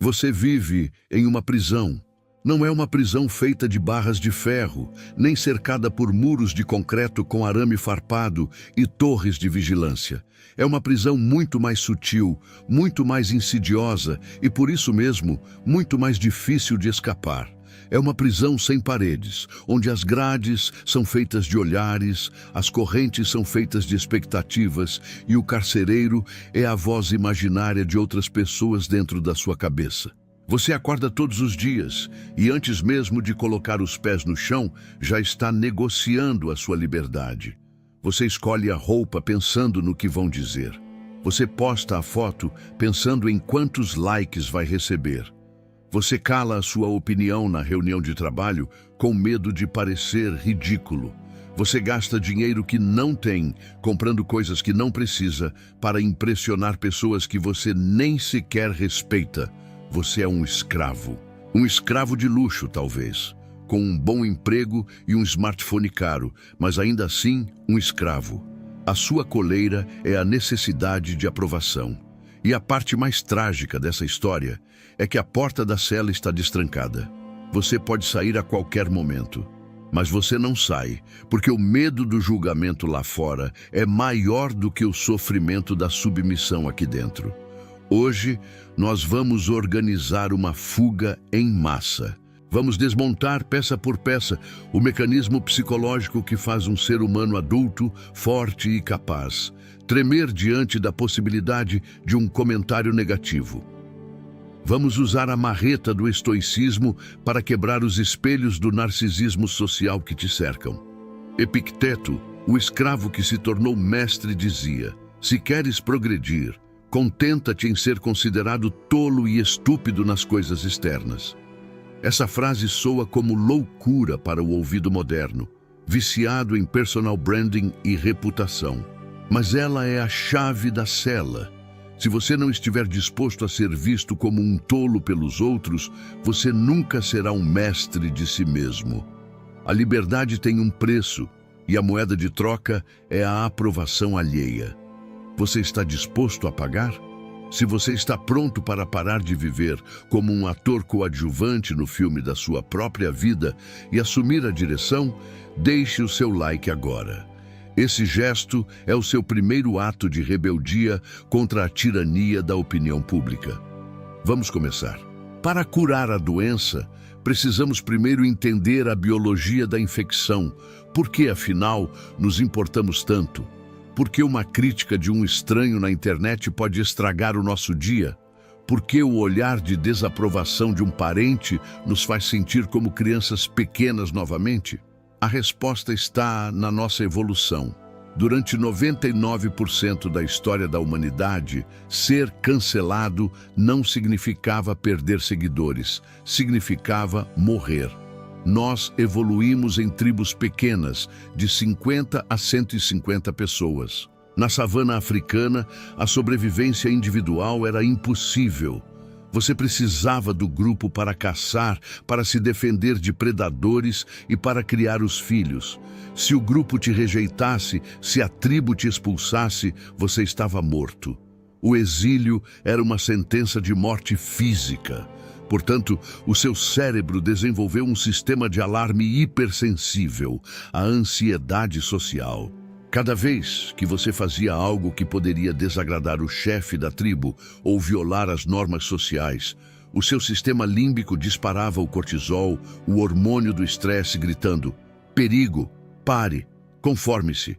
Você vive em uma prisão. Não é uma prisão feita de barras de ferro, nem cercada por muros de concreto com arame farpado e torres de vigilância. É uma prisão muito mais sutil, muito mais insidiosa e, por isso mesmo, muito mais difícil de escapar. É uma prisão sem paredes, onde as grades são feitas de olhares, as correntes são feitas de expectativas e o carcereiro é a voz imaginária de outras pessoas dentro da sua cabeça. Você acorda todos os dias e, antes mesmo de colocar os pés no chão, já está negociando a sua liberdade. Você escolhe a roupa pensando no que vão dizer. Você posta a foto pensando em quantos likes vai receber. Você cala a sua opinião na reunião de trabalho com medo de parecer ridículo. Você gasta dinheiro que não tem, comprando coisas que não precisa, para impressionar pessoas que você nem sequer respeita. Você é um escravo de luxo, talvez, com um bom emprego e um smartphone caro, mas ainda assim um escravo. A sua coleira é a necessidade de aprovação. E a parte mais trágica dessa história é que a porta da cela está destrancada. Você pode sair a qualquer momento, mas você não sai, porque o medo do julgamento lá fora é maior do que o sofrimento da submissão aqui dentro. Hoje, nós vamos organizar uma fuga em massa. Vamos desmontar, peça por peça, o mecanismo psicológico que faz um ser humano adulto, forte e capaz tremer diante da possibilidade de um comentário negativo. Vamos usar a marreta do estoicismo para quebrar os espelhos do narcisismo social que te cercam. Epicteto, o escravo que se tornou mestre, dizia: "Se queres progredir, contenta-te em ser considerado tolo e estúpido nas coisas externas." Essa frase soa como loucura para o ouvido moderno, viciado em personal branding e reputação. Mas ela é a chave da cela. Se você não estiver disposto a ser visto como um tolo pelos outros, você nunca será um mestre de si mesmo. A liberdade tem um preço, e a moeda de troca é a aprovação alheia. Você está disposto a pagar? Se você está pronto para parar de viver como um ator coadjuvante no filme da sua própria vida e assumir a direção, deixe o seu like agora. Esse gesto é o seu primeiro ato de rebeldia contra a tirania da opinião pública. Vamos começar. Para curar a doença, precisamos primeiro entender a biologia da infecção. Por que, afinal, nos importamos tanto? Por que uma crítica de um estranho na internet pode estragar o nosso dia? Por que o olhar de desaprovação de um parente nos faz sentir como crianças pequenas novamente? A resposta está na nossa evolução. Durante 99% da história da humanidade, ser cancelado não significava perder seguidores, significava morrer. Nós evoluímos em tribos pequenas, de 50 a 150 pessoas. Na savana africana, a sobrevivência individual era impossível. Você precisava do grupo para caçar, para se defender de predadores e para criar os filhos. Se o grupo te rejeitasse, se a tribo te expulsasse, você estava morto. O exílio era uma sentença de morte física. Portanto, o seu cérebro desenvolveu um sistema de alarme hipersensível, a ansiedade social. Cada vez que você fazia algo que poderia desagradar o chefe da tribo ou violar as normas sociais, o seu sistema límbico disparava o cortisol, o hormônio do estresse, gritando: "Perigo, pare, conforme-se."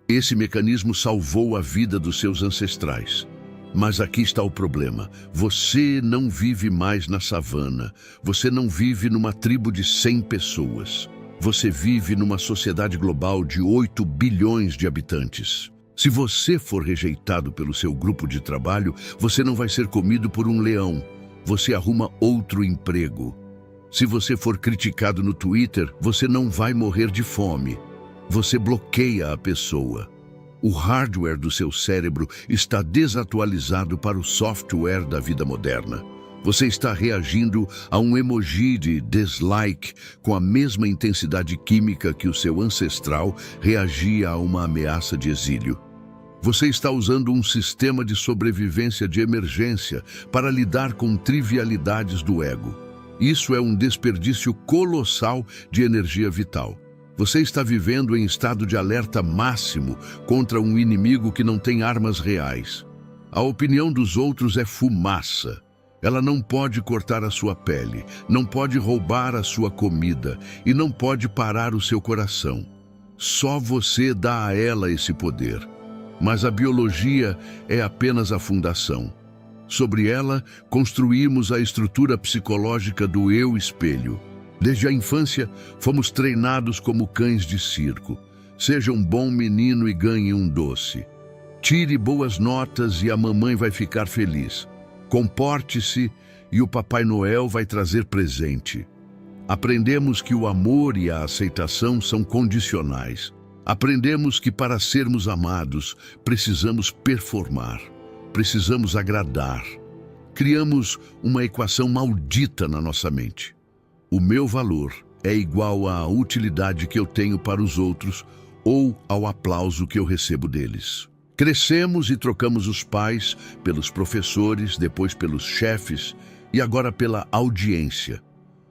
Esse mecanismo salvou a vida dos seus ancestrais. Mas aqui está o problema. Você não vive mais na savana. Você não vive numa tribo de 100 pessoas. Você vive numa sociedade global de 8 bilhões de habitantes. Se você for rejeitado pelo seu grupo de trabalho, você não vai ser comido por um leão. Você arruma outro emprego. Se você for criticado no Twitter, você não vai morrer de fome. Você bloqueia a pessoa. O hardware do seu cérebro está desatualizado para o software da vida moderna. Você está reagindo a um emoji de dislike com a mesma intensidade química que o seu ancestral reagia a uma ameaça de exílio. Você está usando um sistema de sobrevivência de emergência para lidar com trivialidades do ego. Isso é um desperdício colossal de energia vital. Você está vivendo em estado de alerta máximo contra um inimigo que não tem armas reais. A opinião dos outros é fumaça. Ela não pode cortar a sua pele, não pode roubar a sua comida e não pode parar o seu coração. Só você dá a ela esse poder. Mas a biologia é apenas a fundação. Sobre ela, construímos a estrutura psicológica do eu-espelho. Desde a infância, fomos treinados como cães de circo. Seja um bom menino e ganhe um doce. Tire boas notas e a mamãe vai ficar feliz. Comporte-se e o Papai Noel vai trazer presente. Aprendemos que o amor e a aceitação são condicionais. Aprendemos que para sermos amados, precisamos performar, precisamos agradar. Criamos uma equação maldita na nossa mente. O meu valor é igual à utilidade que eu tenho para os outros ou ao aplauso que eu recebo deles. Crescemos e trocamos os pais pelos professores, depois pelos chefes e agora pela audiência.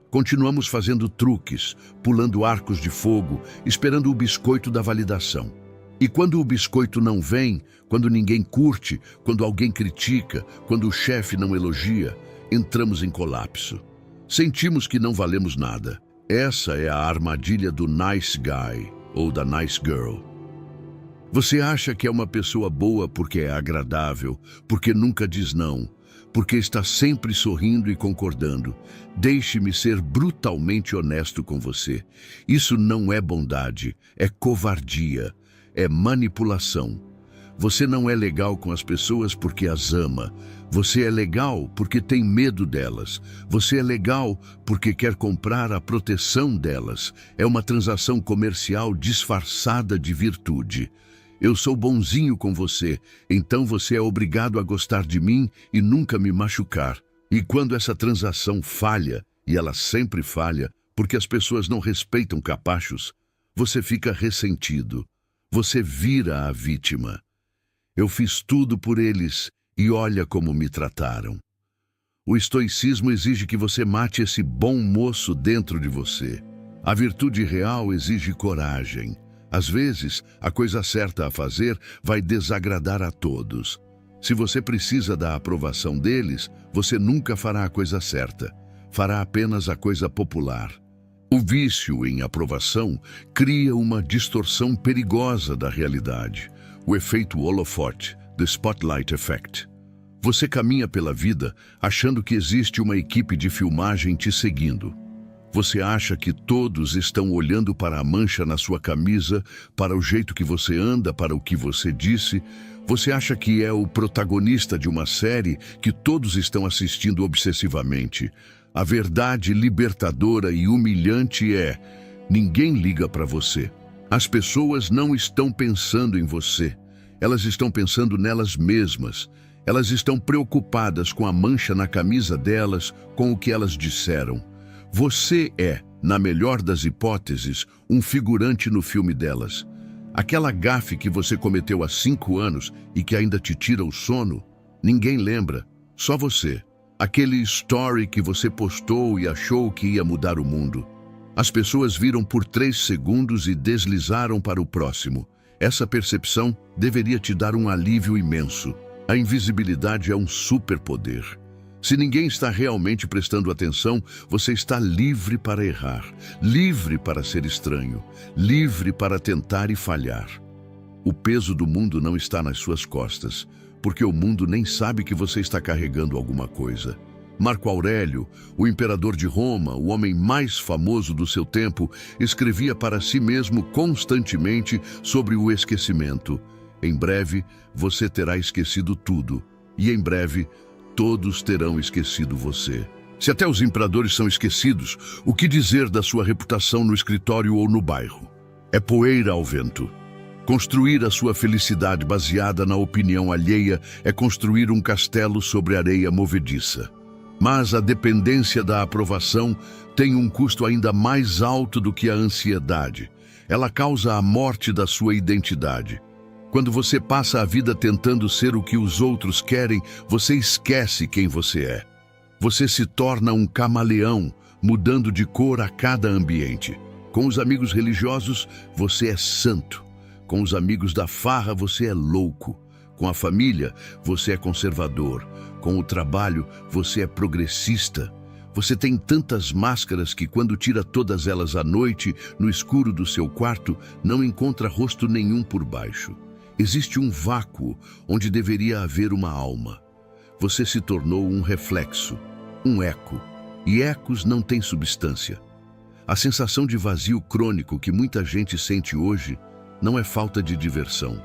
Continuamos fazendo truques, pulando arcos de fogo, esperando o biscoito da validação. E quando o biscoito não vem, quando ninguém curte, quando alguém critica, quando o chefe não elogia, entramos em colapso. Sentimos que não valemos nada. Essa é a armadilha do nice guy ou da nice girl. Você acha que é uma pessoa boa porque é agradável, porque nunca diz não, porque está sempre sorrindo e concordando. Deixe-me ser brutalmente honesto com você. Isso não é bondade, é covardia, é manipulação. Você não é legal com as pessoas porque as ama. Você é legal porque tem medo delas. Você é legal porque quer comprar a proteção delas. É uma transação comercial disfarçada de virtude. Eu sou bonzinho com você, então você é obrigado a gostar de mim e nunca me machucar. E quando essa transação falha, e ela sempre falha, porque as pessoas não respeitam capachos, você fica ressentido. Você vira a vítima. Eu fiz tudo por eles e olha como me trataram. O estoicismo exige que você mate esse bom moço dentro de você. A virtude real exige coragem. Às vezes, a coisa certa a fazer vai desagradar a todos. Se você precisa da aprovação deles, você nunca fará a coisa certa. Fará apenas a coisa popular. O vício em aprovação cria uma distorção perigosa da realidade. O efeito holofote, the spotlight effect. Você caminha pela vida achando que existe uma equipe de filmagem te seguindo. Você acha que todos estão olhando para a mancha na sua camisa, para o jeito que você anda, para o que você disse. Você acha que é o protagonista de uma série que todos estão assistindo obsessivamente. A verdade libertadora e humilhante é: ninguém liga para você. As pessoas não estão pensando em você. Elas estão pensando nelas mesmas. Elas estão preocupadas com a mancha na camisa delas, com o que elas disseram. Você é, na melhor das hipóteses, um figurante no filme delas. Aquela gafe que você cometeu há 5 anos e que ainda te tira o sono, ninguém lembra, só você. Aquele story que você postou e achou que ia mudar o mundo. As pessoas viram por 3 segundos e deslizaram para o próximo. Essa percepção deveria te dar um alívio imenso. A invisibilidade é um superpoder. Se ninguém está realmente prestando atenção, você está livre para errar, livre para ser estranho, livre para tentar e falhar. O peso do mundo não está nas suas costas, porque o mundo nem sabe que você está carregando alguma coisa. Marco Aurélio, o imperador de Roma, o homem mais famoso do seu tempo, escrevia para si mesmo constantemente sobre o esquecimento. Em breve, você terá esquecido tudo, e em breve, todos terão esquecido você. Se até os imperadores são esquecidos, o que dizer da sua reputação no escritório ou no bairro? É poeira ao vento. Construir a sua felicidade baseada na opinião alheia é construir um castelo sobre areia movediça. Mas a dependência da aprovação tem um custo ainda mais alto do que a ansiedade. Ela causa a morte da sua identidade. Quando você passa a vida tentando ser o que os outros querem, você esquece quem você é. Você se torna um camaleão, mudando de cor a cada ambiente. Com os amigos religiosos, você é santo. Com os amigos da farra, você é louco. Com a família, você é conservador. Com o trabalho, você é progressista. Você tem tantas máscaras que quando tira todas elas à noite, no escuro do seu quarto, não encontra rosto nenhum por baixo. Existe um vácuo onde deveria haver uma alma. Você se tornou um reflexo, um eco. E ecos não têm substância. A sensação de vazio crônico que muita gente sente hoje não é falta de diversão,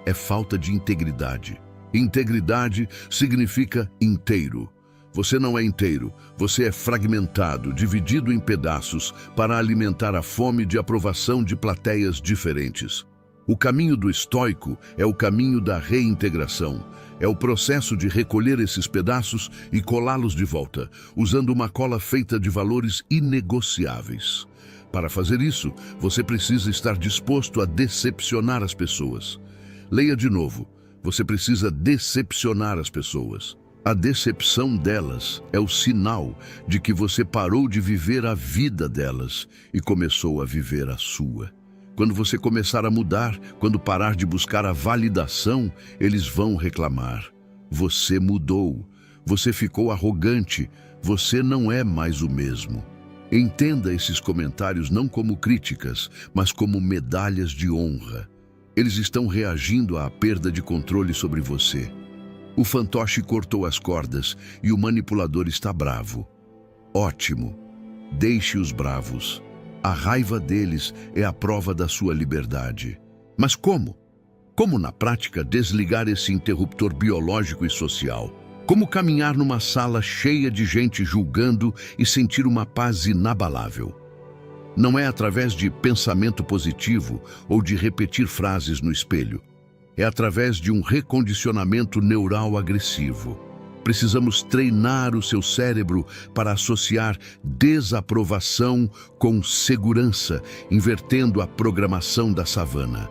é falta de integridade. Integridade significa inteiro. Você não é inteiro, você é fragmentado, dividido em pedaços para alimentar a fome de aprovação de plateias diferentes. O caminho do estoico é o caminho da reintegração. É o processo de recolher esses pedaços e colá-los de volta, usando uma cola feita de valores inegociáveis. Para fazer isso, você precisa estar disposto a decepcionar as pessoas. Leia de novo. Você precisa decepcionar as pessoas. A decepção delas é o sinal de que você parou de viver a vida delas e começou a viver a sua. Quando você começar a mudar, quando parar de buscar a validação, eles vão reclamar. Você mudou. Você ficou arrogante. Você não é mais o mesmo. Entenda esses comentários não como críticas, mas como medalhas de honra. Eles estão reagindo à perda de controle sobre você. O fantoche cortou as cordas e o manipulador está bravo. Ótimo. Deixe os bravos. A raiva deles é a prova da sua liberdade. Mas como? Como na prática desligar esse interruptor biológico e social? Como caminhar numa sala cheia de gente julgando e sentir uma paz inabalável? Não é através de pensamento positivo ou de repetir frases no espelho. É através de um recondicionamento neural agressivo. Precisamos treinar o seu cérebro para associar desaprovação com segurança, invertendo a programação da savana.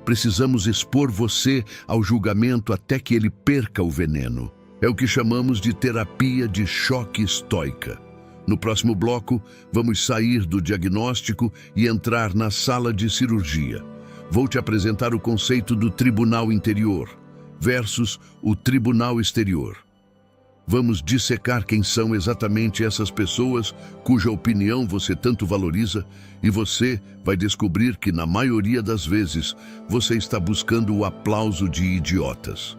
Precisamos expor você ao julgamento até que ele perca o veneno. É o que chamamos de terapia de choque estoica. No próximo bloco, vamos sair do diagnóstico e entrar na sala de cirurgia. Vou te apresentar o conceito do tribunal interior versus o tribunal exterior. Vamos dissecar quem são exatamente essas pessoas cuja opinião você tanto valoriza e você vai descobrir que, na maioria das vezes, você está buscando o aplauso de idiotas.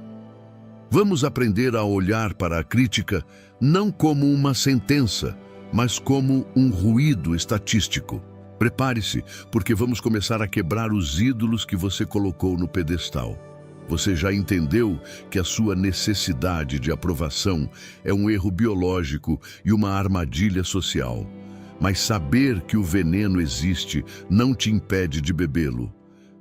Vamos aprender a olhar para a crítica não como uma sentença, mas como um ruído estatístico. Prepare-se, porque vamos começar a quebrar os ídolos que você colocou no pedestal. Você já entendeu que a sua necessidade de aprovação é um erro biológico e uma armadilha social. Mas saber que o veneno existe não te impede de bebê-lo.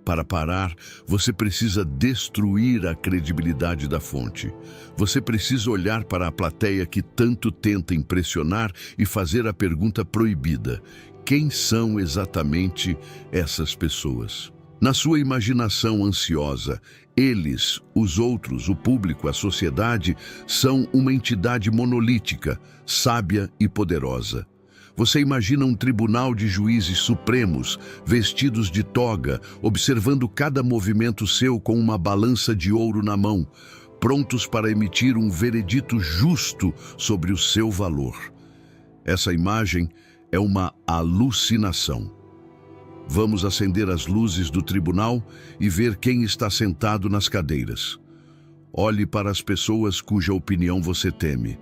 Para parar, você precisa destruir a credibilidade da fonte. Você precisa olhar para a plateia que tanto tenta impressionar e fazer a pergunta proibida: quem são exatamente essas pessoas? Na sua imaginação ansiosa, eles, os outros, o público, a sociedade, são uma entidade monolítica, sábia e poderosa. Você imagina um tribunal de juízes supremos, vestidos de toga, observando cada movimento seu com uma balança de ouro na mão, prontos para emitir um veredito justo sobre o seu valor. Essa imagem é uma alucinação. Vamos acender as luzes do tribunal e ver quem está sentado nas cadeiras. Olhe para as pessoas cuja opinião você teme.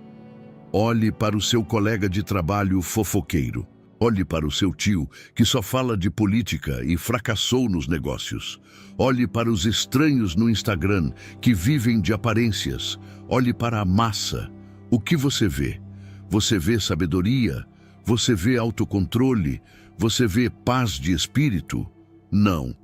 Olhe para o seu colega de trabalho fofoqueiro. Olhe para o seu tio, que só fala de política e fracassou nos negócios. Olhe para os estranhos no Instagram, que vivem de aparências. Olhe para a massa. O que você vê? Você vê sabedoria? Você vê autocontrole? Você vê paz de espírito? Não.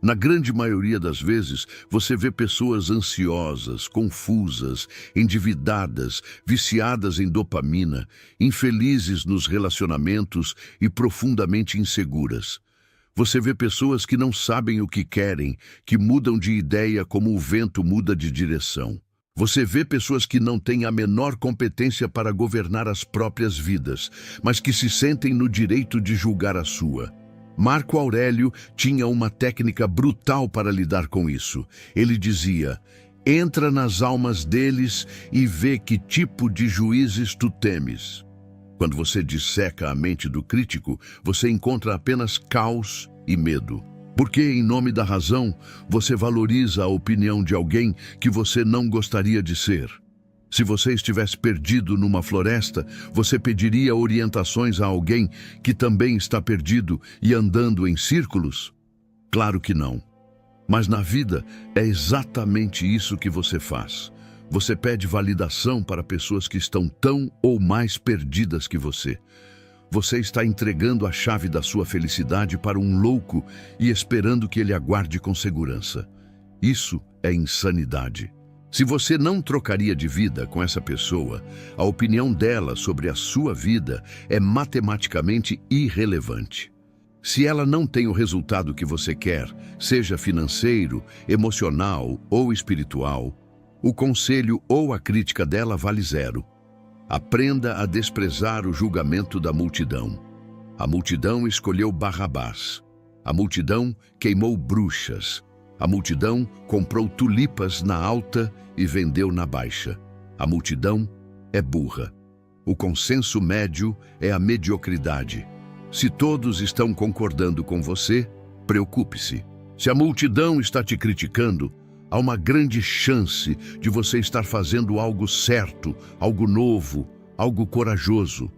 Na grande maioria das vezes, você vê pessoas ansiosas, confusas, endividadas, viciadas em dopamina, infelizes nos relacionamentos e profundamente inseguras. Você vê pessoas que não sabem o que querem, que mudam de ideia como o vento muda de direção. Você vê pessoas que não têm a menor competência para governar as próprias vidas, mas que se sentem no direito de julgar a sua. Marco Aurélio tinha uma técnica brutal para lidar com isso. Ele dizia: entra nas almas deles e vê que tipo de juízes tu temes. Quando você disseca a mente do crítico, você encontra apenas caos e medo. Porque, em nome da razão, você valoriza a opinião de alguém que você não gostaria de ser. Se você estivesse perdido numa floresta, você pediria orientações a alguém que também está perdido e andando em círculos? Claro que não. Mas na vida é exatamente isso que você faz. Você pede validação para pessoas que estão tão ou mais perdidas que você. Você está entregando a chave da sua felicidade para um louco e esperando que ele aguarde com segurança. Isso é insanidade. Se você não trocaria de vida com essa pessoa, a opinião dela sobre a sua vida é matematicamente irrelevante. Se ela não tem o resultado que você quer, seja financeiro, emocional ou espiritual, o conselho ou a crítica dela vale zero. Aprenda a desprezar o julgamento da multidão. A multidão escolheu Barrabás. A multidão queimou bruxas. A multidão comprou tulipas na alta e vendeu na baixa. A multidão é burra. O consenso médio é a mediocridade. Se todos estão concordando com você, preocupe-se. Se a multidão está te criticando, há uma grande chance de você estar fazendo algo certo, algo novo, algo corajoso.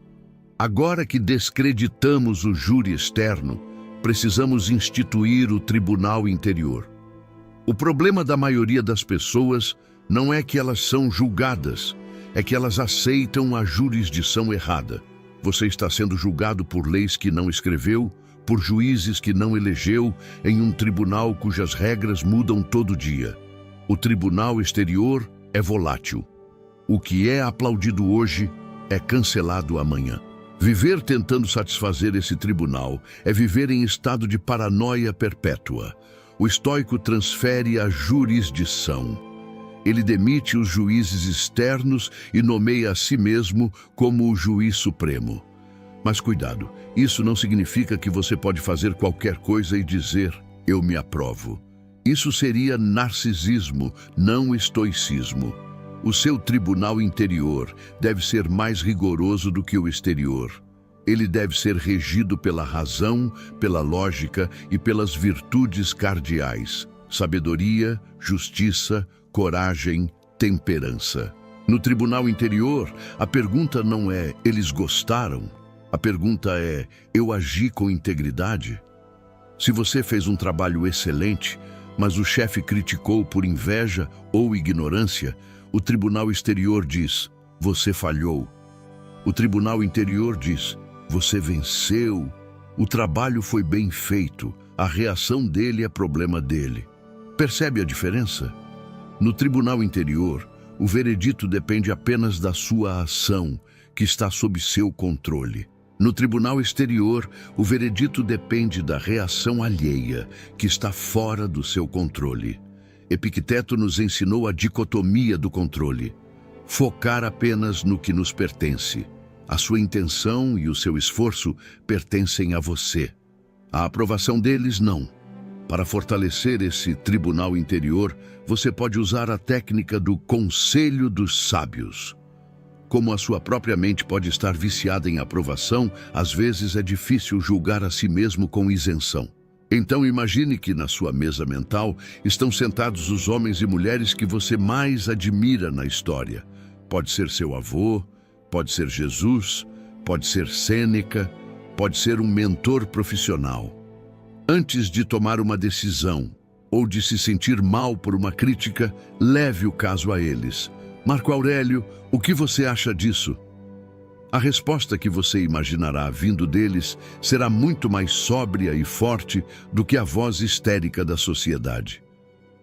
Agora que descreditamos o júri externo, precisamos instituir o tribunal interior. O problema da maioria das pessoas não é que elas são julgadas, é que elas aceitam a jurisdição errada. Você está sendo julgado por leis que não escreveu, por juízes que não elegeu, em um tribunal cujas regras mudam todo dia. O tribunal exterior é volátil. O que é aplaudido hoje é cancelado amanhã. Viver tentando satisfazer esse tribunal é viver em estado de paranoia perpétua. O estoico transfere a jurisdição. Ele demite os juízes externos e nomeia a si mesmo como o juiz supremo. Mas cuidado, isso não significa que você pode fazer qualquer coisa e dizer, eu me aprovo. Isso seria narcisismo, não estoicismo. O seu tribunal interior deve ser mais rigoroso do que o exterior. Ele deve ser regido pela razão, pela lógica e pelas virtudes cardeais: sabedoria, justiça, coragem, temperança. No tribunal interior, a pergunta não é, eles gostaram? A pergunta é, eu agi com integridade? Se você fez um trabalho excelente, mas o chefe criticou por inveja ou ignorância, o tribunal exterior diz, você falhou. O tribunal interior diz, você venceu. O trabalho foi bem feito. A reação dele é problema dele. Percebe a diferença? No tribunal interior, o veredito depende apenas da sua ação, que está sob seu controle. No tribunal exterior, o veredito depende da reação alheia, que está fora do seu controle. Epicteto nos ensinou a dicotomia do controle. Focar apenas no que nos pertence. A sua intenção e o seu esforço pertencem a você. A aprovação deles, não. Para fortalecer esse tribunal interior, você pode usar a técnica do conselho dos sábios. Como a sua própria mente pode estar viciada em aprovação, às vezes é difícil julgar a si mesmo com isenção. Então imagine que na sua mesa mental estão sentados os homens e mulheres que você mais admira na história. Pode ser seu avô, pode ser Jesus, pode ser Sêneca, pode ser um mentor profissional. Antes de tomar uma decisão ou de se sentir mal por uma crítica, leve o caso a eles. Marco Aurélio, o que você acha disso? A resposta que você imaginará vindo deles será muito mais sóbria e forte do que a voz histérica da sociedade.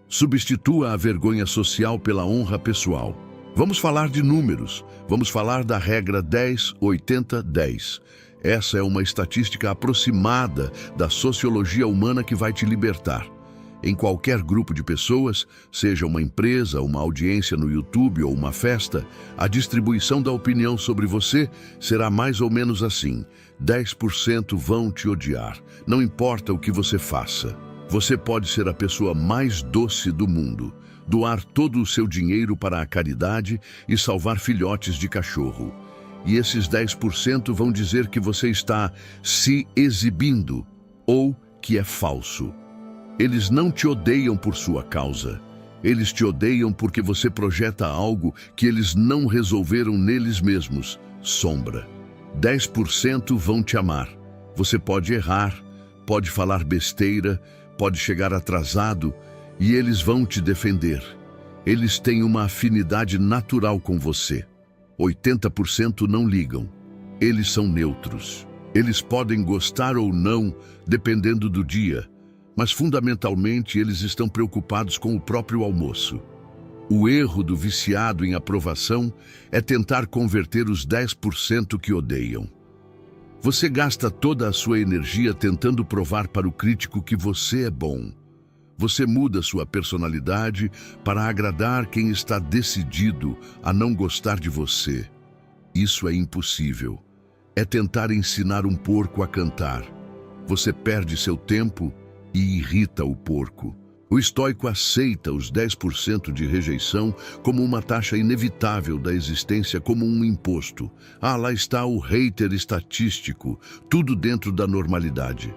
Substitua a vergonha social pela honra pessoal. Vamos falar de números. Vamos falar da regra 10-80-10. Essa é uma estatística aproximada da sociologia humana que vai te libertar. Em qualquer grupo de pessoas, seja uma empresa, uma audiência no YouTube ou uma festa, a distribuição da opinião sobre você será mais ou menos assim: 10% vão te odiar, não importa o que você faça. Você pode ser a pessoa mais doce do mundo, doar todo o seu dinheiro para a caridade e salvar filhotes de cachorro. E esses 10% vão dizer que você está se exibindo ou que é falso. Eles não te odeiam por sua causa. Eles te odeiam porque você projeta algo que eles não resolveram neles mesmos: sombra. 10% vão te amar. Você pode errar, pode falar besteira, pode chegar atrasado, e eles vão te defender. Eles têm uma afinidade natural com você. 80% não ligam. Eles são neutros. Eles podem gostar ou não, dependendo do dia, mas fundamentalmente eles estão preocupados com o próprio almoço. O erro do viciado em aprovação é tentar converter os 10% que odeiam. Você gasta toda a sua energia tentando provar para o crítico que você é bom. Você muda sua personalidade para agradar quem está decidido a não gostar de você. Isso é impossível. É tentar ensinar um porco a cantar. Você perde seu tempo e irrita o porco. O estoico aceita os 10% de rejeição como uma taxa inevitável da existência, como um imposto. Lá está o hater estatístico, tudo dentro da normalidade.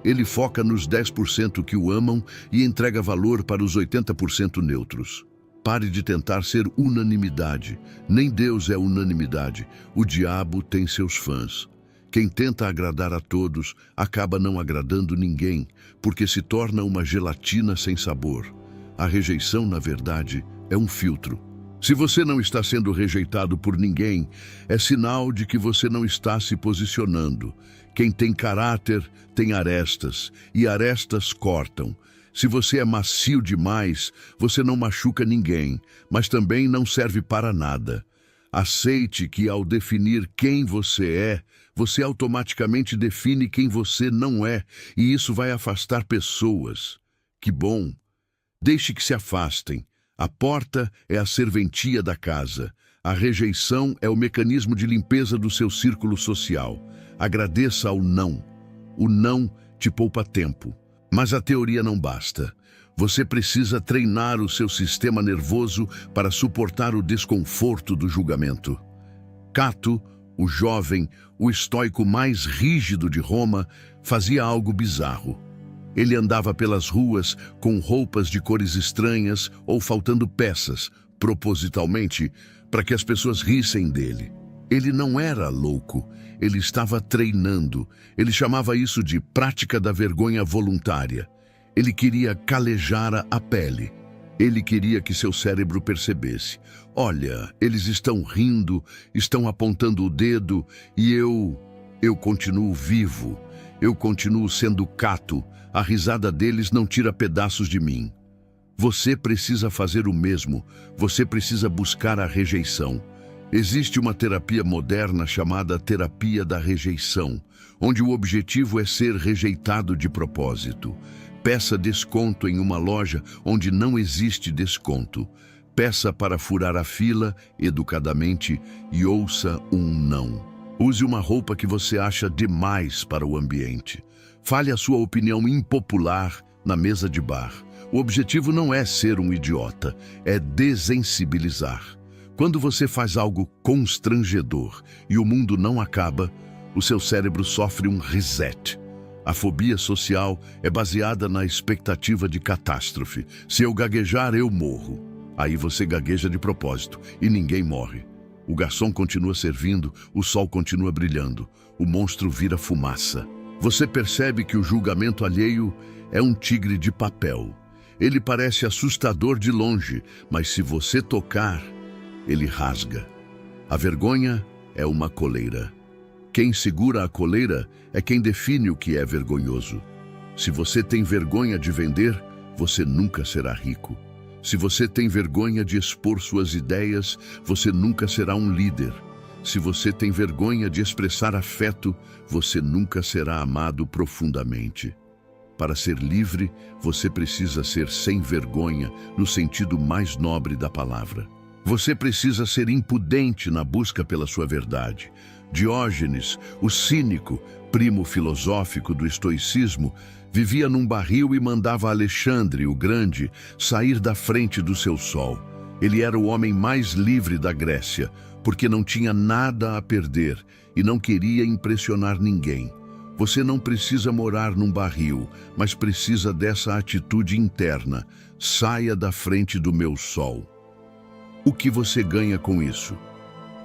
Ele foca nos 10% que o amam e entrega valor para os 80% neutros. Pare de tentar ser unanimidade. Nem Deus é unanimidade. O diabo tem seus fãs. Quem tenta agradar a todos acaba não agradando ninguém, porque se torna uma gelatina sem sabor. A rejeição, na verdade, é um filtro. Se você não está sendo rejeitado por ninguém, é sinal de que você não está se posicionando. Quem tem caráter tem arestas, e arestas cortam. Se você é macio demais, você não machuca ninguém, mas também não serve para nada. Aceite que, ao definir quem você automaticamente define quem você não é, e isso vai afastar pessoas. Que bom! Deixe que se afastem. A porta é a serventia da casa. A rejeição é o mecanismo de limpeza do seu círculo social. Agradeça ao não. O não te poupa tempo. Mas a teoria não basta. Você precisa treinar o seu sistema nervoso para suportar o desconforto do julgamento. Cato, o jovem, o estoico mais rígido de Roma, fazia algo bizarro. Ele andava pelas ruas com roupas de cores estranhas ou faltando peças, propositalmente, para que as pessoas rissem dele. Ele não era louco, ele estava treinando. Ele chamava isso de prática da vergonha voluntária. Ele queria calejar a pele. Ele queria que seu cérebro percebesse: olha, eles estão rindo, estão apontando o dedo, e eu continuo vivo. Eu continuo sendo Cato. A risada deles não tira pedaços de mim. Você precisa fazer o mesmo. Você precisa buscar a rejeição. Existe uma terapia moderna chamada terapia da rejeição, onde o objetivo é ser rejeitado de propósito. Peça desconto em uma loja onde não existe desconto. Peça para furar a fila, educadamente, e ouça um não. Use uma roupa que você acha demais para o ambiente. Fale a sua opinião impopular na mesa de bar. O objetivo não é ser um idiota, é desensibilizar. Quando você faz algo constrangedor e o mundo não acaba, o seu cérebro sofre um reset. A fobia social é baseada na expectativa de catástrofe. Se eu gaguejar, eu morro. Aí você gagueja de propósito e ninguém morre. O garçom continua servindo, o sol continua brilhando, o monstro vira fumaça. Você percebe que o julgamento alheio é um tigre de papel. Ele parece assustador de longe, mas se você tocar, ele rasga. A vergonha é uma coleira. Quem segura a coleira é quem define o que é vergonhoso. Se você tem vergonha de vender, você nunca será rico. Se você tem vergonha de expor suas ideias, você nunca será um líder. Se você tem vergonha de expressar afeto, você nunca será amado profundamente. Para ser livre, você precisa ser sem vergonha, no sentido mais nobre da palavra. Você precisa ser impudente na busca pela sua verdade. Diógenes, o cínico, primo filosófico do estoicismo, vivia num barril e mandava Alexandre, o Grande, sair da frente do seu sol. Ele era o homem mais livre da Grécia, porque não tinha nada a perder e não queria impressionar ninguém. Você não precisa morar num barril, mas precisa dessa atitude interna. Saia da frente do meu sol. O que você ganha com isso?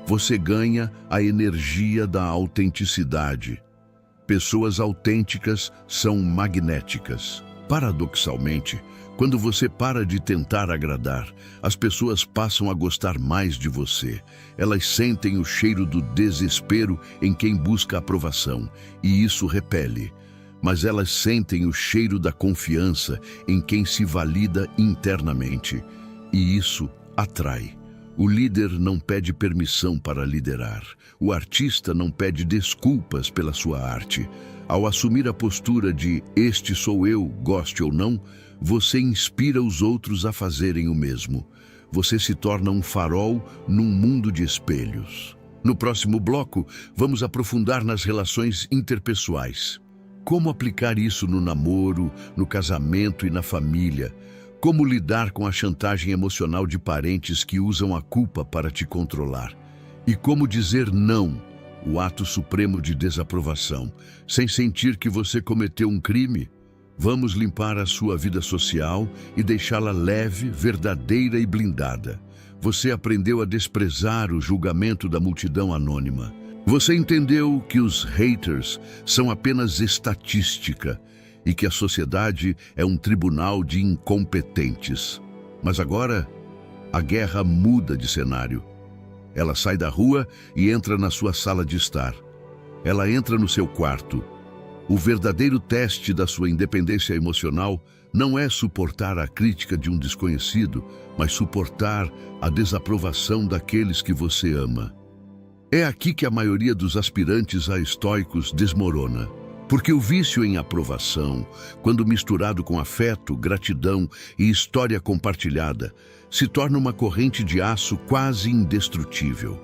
Você ganha a energia da autenticidade. Pessoas autênticas são magnéticas. Paradoxalmente, quando você para de tentar agradar, as pessoas passam a gostar mais de você. Elas sentem o cheiro do desespero em quem busca aprovação, e isso repele. Mas elas sentem o cheiro da confiança em quem se valida internamente, e isso atrai. O líder não pede permissão para liderar. O artista não pede desculpas pela sua arte. Ao assumir a postura de "este sou eu, goste ou não", você inspira os outros a fazerem o mesmo. Você se torna um farol num mundo de espelhos. No próximo bloco, vamos aprofundar nas relações interpessoais. Como aplicar isso no namoro, no casamento e na família? Como lidar com a chantagem emocional de parentes que usam a culpa para te controlar? E como dizer não, o ato supremo de desaprovação, sem sentir que você cometeu um crime? Vamos limpar a sua vida social e deixá-la leve, verdadeira e blindada. Você aprendeu a desprezar o julgamento da multidão anônima. Você entendeu que os haters são apenas estatística e que a sociedade é um tribunal de incompetentes. Mas agora, a guerra muda de cenário. Ela sai da rua e entra na sua sala de estar. Ela entra no seu quarto. O verdadeiro teste da sua independência emocional não é suportar a crítica de um desconhecido, mas suportar a desaprovação daqueles que você ama. É aqui que a maioria dos aspirantes a estoicos desmorona. Porque o vício em aprovação, quando misturado com afeto, gratidão e história compartilhada, se torna uma corrente de aço quase indestrutível.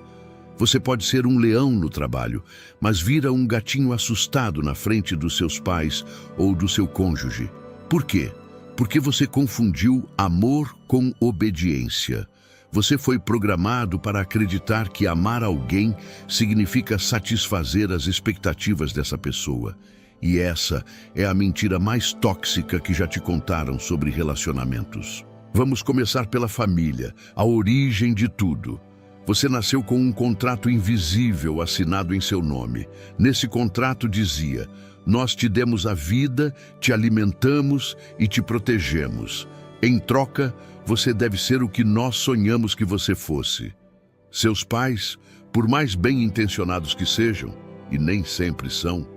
Você pode ser um leão no trabalho, mas vira um gatinho assustado na frente dos seus pais ou do seu cônjuge. Por quê? Porque você confundiu amor com obediência. Você foi programado para acreditar que amar alguém significa satisfazer as expectativas dessa pessoa. E essa é a mentira mais tóxica que já te contaram sobre relacionamentos. Vamos começar pela família, a origem de tudo. Você nasceu com um contrato invisível assinado em seu nome. Nesse contrato dizia: nós te demos a vida, te alimentamos e te protegemos. Em troca, você deve ser o que nós sonhamos que você fosse. Seus pais, por mais bem intencionados que sejam, e nem sempre são,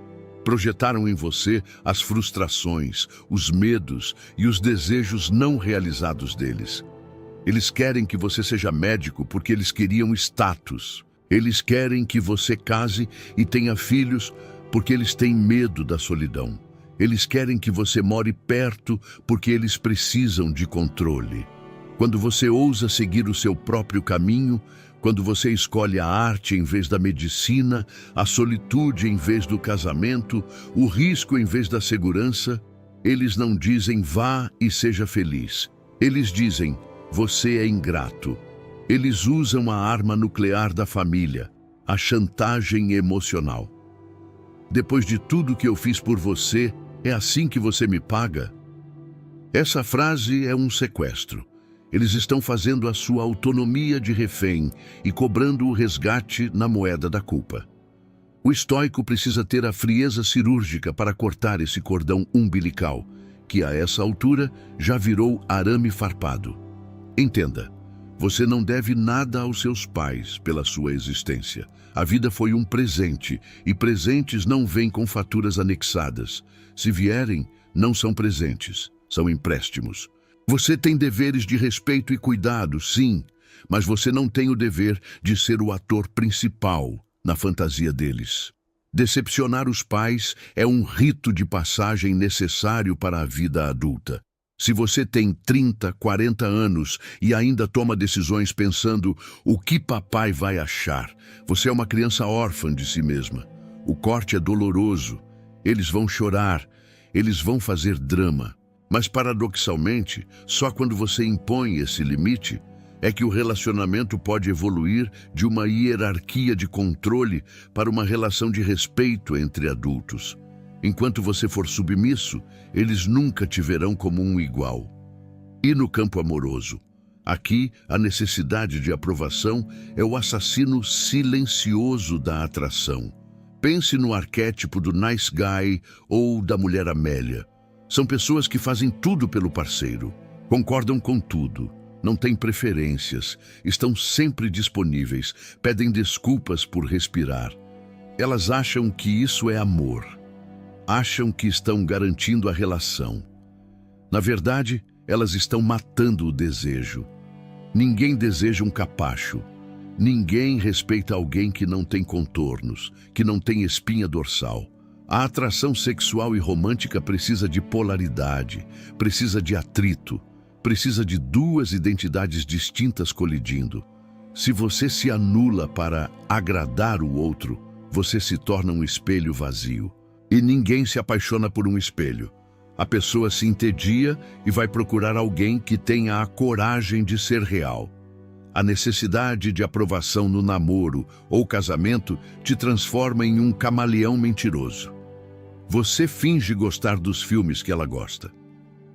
projetaram em você as frustrações, os medos e os desejos não realizados deles. Eles querem que você seja médico porque eles queriam status. Eles querem que você case e tenha filhos porque eles têm medo da solidão. Eles querem que você more perto porque eles precisam de controle. Quando você ousa seguir o seu próprio caminho, quando você escolhe a arte em vez da medicina, a solitude em vez do casamento, o risco em vez da segurança, eles não dizem vá e seja feliz. Eles dizem você é ingrato. Eles usam a arma nuclear da família, a chantagem emocional. Depois de tudo que eu fiz por você, é assim que você me paga? Essa frase é um sequestro. Eles estão fazendo a sua autonomia de refém e cobrando o resgate na moeda da culpa. O estoico precisa ter a frieza cirúrgica para cortar esse cordão umbilical, que a essa altura já virou arame farpado. Entenda, você não deve nada aos seus pais pela sua existência. A vida foi um presente, e presentes não vêm com faturas anexadas. Se vierem, não são presentes, são empréstimos. Você tem deveres de respeito e cuidado, sim, mas você não tem o dever de ser o ator principal na fantasia deles. Decepcionar os pais é um rito de passagem necessário para a vida adulta. Se você tem 30, 40 anos e ainda toma decisões pensando o que papai vai achar, você é uma criança órfã de si mesma. O corte é doloroso, eles vão chorar, eles vão fazer drama. Mas paradoxalmente, só quando você impõe esse limite é que o relacionamento pode evoluir de uma hierarquia de controle para uma relação de respeito entre adultos. Enquanto você for submisso, eles nunca te verão como um igual. E no campo amoroso? Aqui, a necessidade de aprovação é o assassino silencioso da atração. Pense no arquétipo do nice guy ou da mulher Amélia. São pessoas que fazem tudo pelo parceiro, concordam com tudo, não têm preferências, estão sempre disponíveis, pedem desculpas por respirar. Elas acham que isso é amor. Acham que estão garantindo a relação. Na verdade, elas estão matando o desejo. Ninguém deseja um capacho. Ninguém respeita alguém que não tem contornos, que não tem espinha dorsal. A atração sexual e romântica precisa de polaridade, precisa de atrito, precisa de duas identidades distintas colidindo. Se você se anula para agradar o outro, você se torna um espelho vazio. E ninguém se apaixona por um espelho. A pessoa se entedia e vai procurar alguém que tenha a coragem de ser real. A necessidade de aprovação no namoro ou casamento te transforma em um camaleão mentiroso. Você finge gostar dos filmes que ela gosta.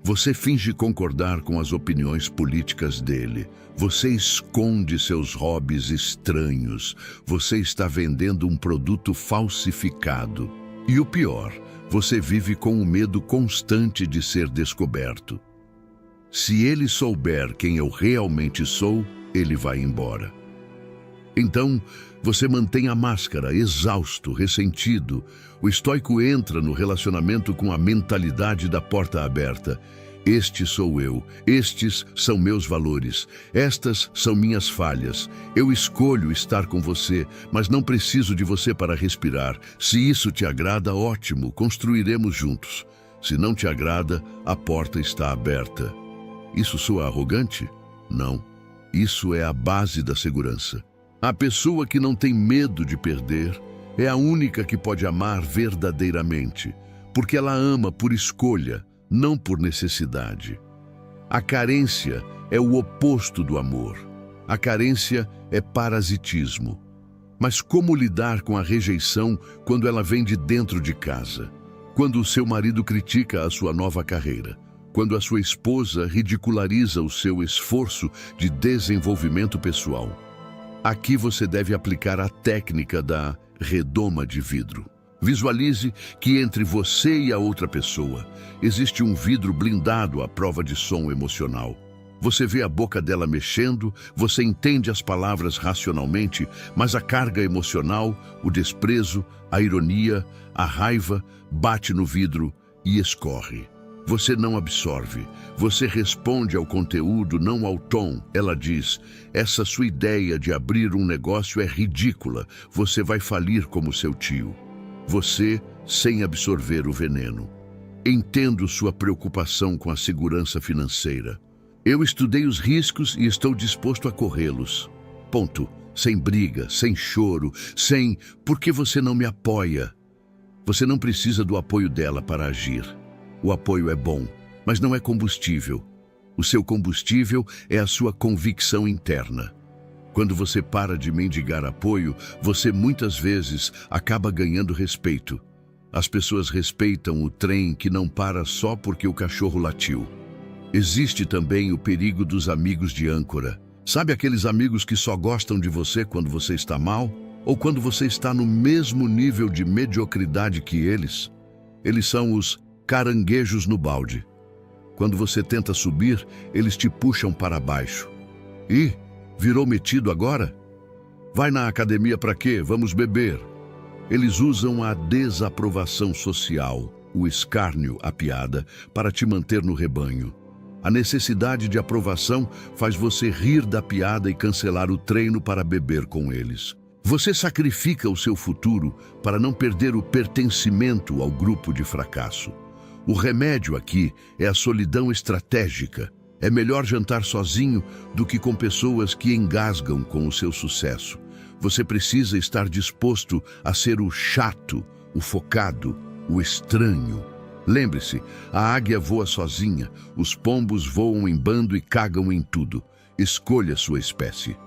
Você finge concordar com as opiniões políticas dele. Você esconde seus hobbies estranhos. Você está vendendo um produto falsificado. E o pior, você vive com o medo constante de ser descoberto. Se ele souber quem eu realmente sou, ele vai embora. Então, você mantém a máscara, exausto, ressentido. O estoico entra no relacionamento com a mentalidade da porta aberta. Este sou eu, estes são meus valores, estas são minhas falhas. Eu escolho estar com você, mas não preciso de você para respirar. Se isso te agrada, ótimo, construiremos juntos. Se não te agrada, a porta está aberta. Isso soa arrogante? Não. Isso é a base da segurança. A pessoa que não tem medo de perder é a única que pode amar verdadeiramente, porque ela ama por escolha, não por necessidade. A carência é o oposto do amor. A carência é parasitismo. Mas como lidar com a rejeição quando ela vem de dentro de casa? Quando o seu marido critica a sua nova carreira? Quando a sua esposa ridiculariza o seu esforço de desenvolvimento pessoal? Aqui você deve aplicar a técnica da redoma de vidro. Visualize que entre você e a outra pessoa existe um vidro blindado à prova de som emocional. Você vê a boca dela mexendo, você entende as palavras racionalmente, mas a carga emocional, o desprezo, a ironia, a raiva, bate no vidro e escorre. Você não absorve, você responde ao conteúdo, não ao tom. Ela diz, essa sua ideia de abrir um negócio é ridícula, você vai falir como seu tio. Você, sem absorver o veneno. Entendo sua preocupação com a segurança financeira. Eu estudei os riscos e estou disposto a corrê-los. Ponto. Sem briga, sem choro, sem "por que você não me apoia?". Você não precisa do apoio dela para agir. O apoio é bom, mas não é combustível. O seu combustível é a sua convicção interna. Quando você para de mendigar apoio, você muitas vezes acaba ganhando respeito. As pessoas respeitam o trem que não para só porque o cachorro latiu. Existe também o perigo dos amigos de âncora. Sabe aqueles amigos que só gostam de você quando você está mal? Ou quando você está no mesmo nível de mediocridade que eles? Eles são os caranguejos no balde. Quando você tenta subir, eles te puxam para baixo. E virou metido agora? Vai na academia para quê? Vamos beber. Eles usam a desaprovação social, o escárnio, a piada, para te manter no rebanho. A necessidade de aprovação faz você rir da piada e cancelar o treino para beber com eles. Você sacrifica o seu futuro para não perder o pertencimento ao grupo de fracasso. O remédio aqui é a solidão estratégica. É melhor jantar sozinho do que com pessoas que engasgam com o seu sucesso. Você precisa estar disposto a ser o chato, o focado, o estranho. Lembre-se, a águia voa sozinha, os pombos voam em bando e cagam em tudo. Escolha sua espécie.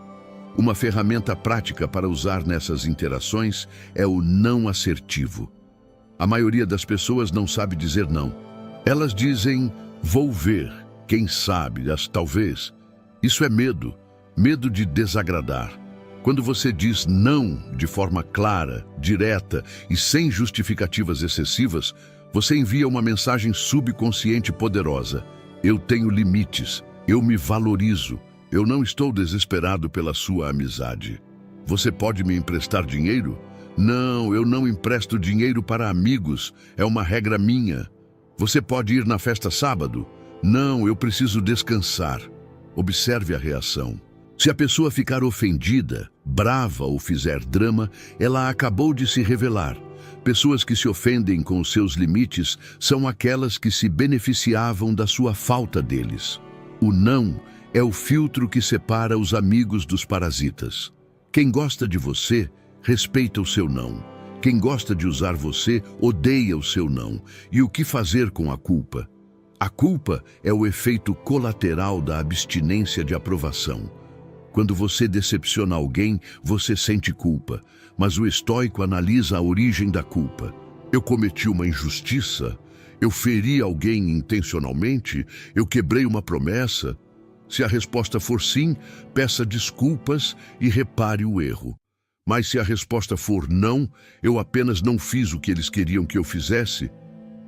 Uma ferramenta prática para usar nessas interações é o não assertivo. A maioria das pessoas não sabe dizer não. Elas dizem, vou ver, quem sabe, talvez. Isso é medo, medo de desagradar. Quando você diz não de forma clara, direta e sem justificativas excessivas, você envia uma mensagem subconsciente poderosa. Eu tenho limites, eu me valorizo, eu não estou desesperado pela sua amizade. Você pode me emprestar dinheiro? Não, eu não empresto dinheiro para amigos, é uma regra minha. Você pode ir na festa sábado? Não, eu preciso descansar. Observe a reação. Se a pessoa ficar ofendida, brava ou fizer drama, ela acabou de se revelar. Pessoas que se ofendem com os seus limites são aquelas que se beneficiavam da sua falta deles. O não é o filtro que separa os amigos dos parasitas. Quem gosta de você, respeita o seu não. Quem gosta de usar você, odeia o seu não. E o que fazer com a culpa? A culpa é o efeito colateral da abstinência de aprovação. Quando você decepciona alguém, você sente culpa, mas o estoico analisa a origem da culpa. Eu cometi uma injustiça? Eu feri alguém intencionalmente? Eu quebrei uma promessa? Se a resposta for sim, peça desculpas e repare o erro. Mas se a resposta for não, eu apenas não fiz o que eles queriam que eu fizesse,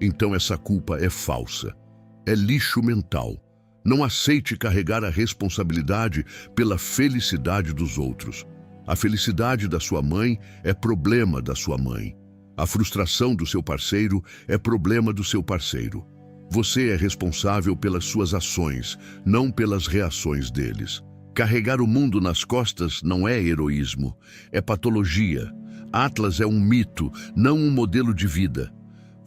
então essa culpa é falsa. É lixo mental. Não aceite carregar a responsabilidade pela felicidade dos outros. A felicidade da sua mãe é problema da sua mãe. A frustração do seu parceiro é problema do seu parceiro. Você é responsável pelas suas ações, não pelas reações deles. Carregar o mundo nas costas não é heroísmo, é patologia. Atlas é um mito, não um modelo de vida.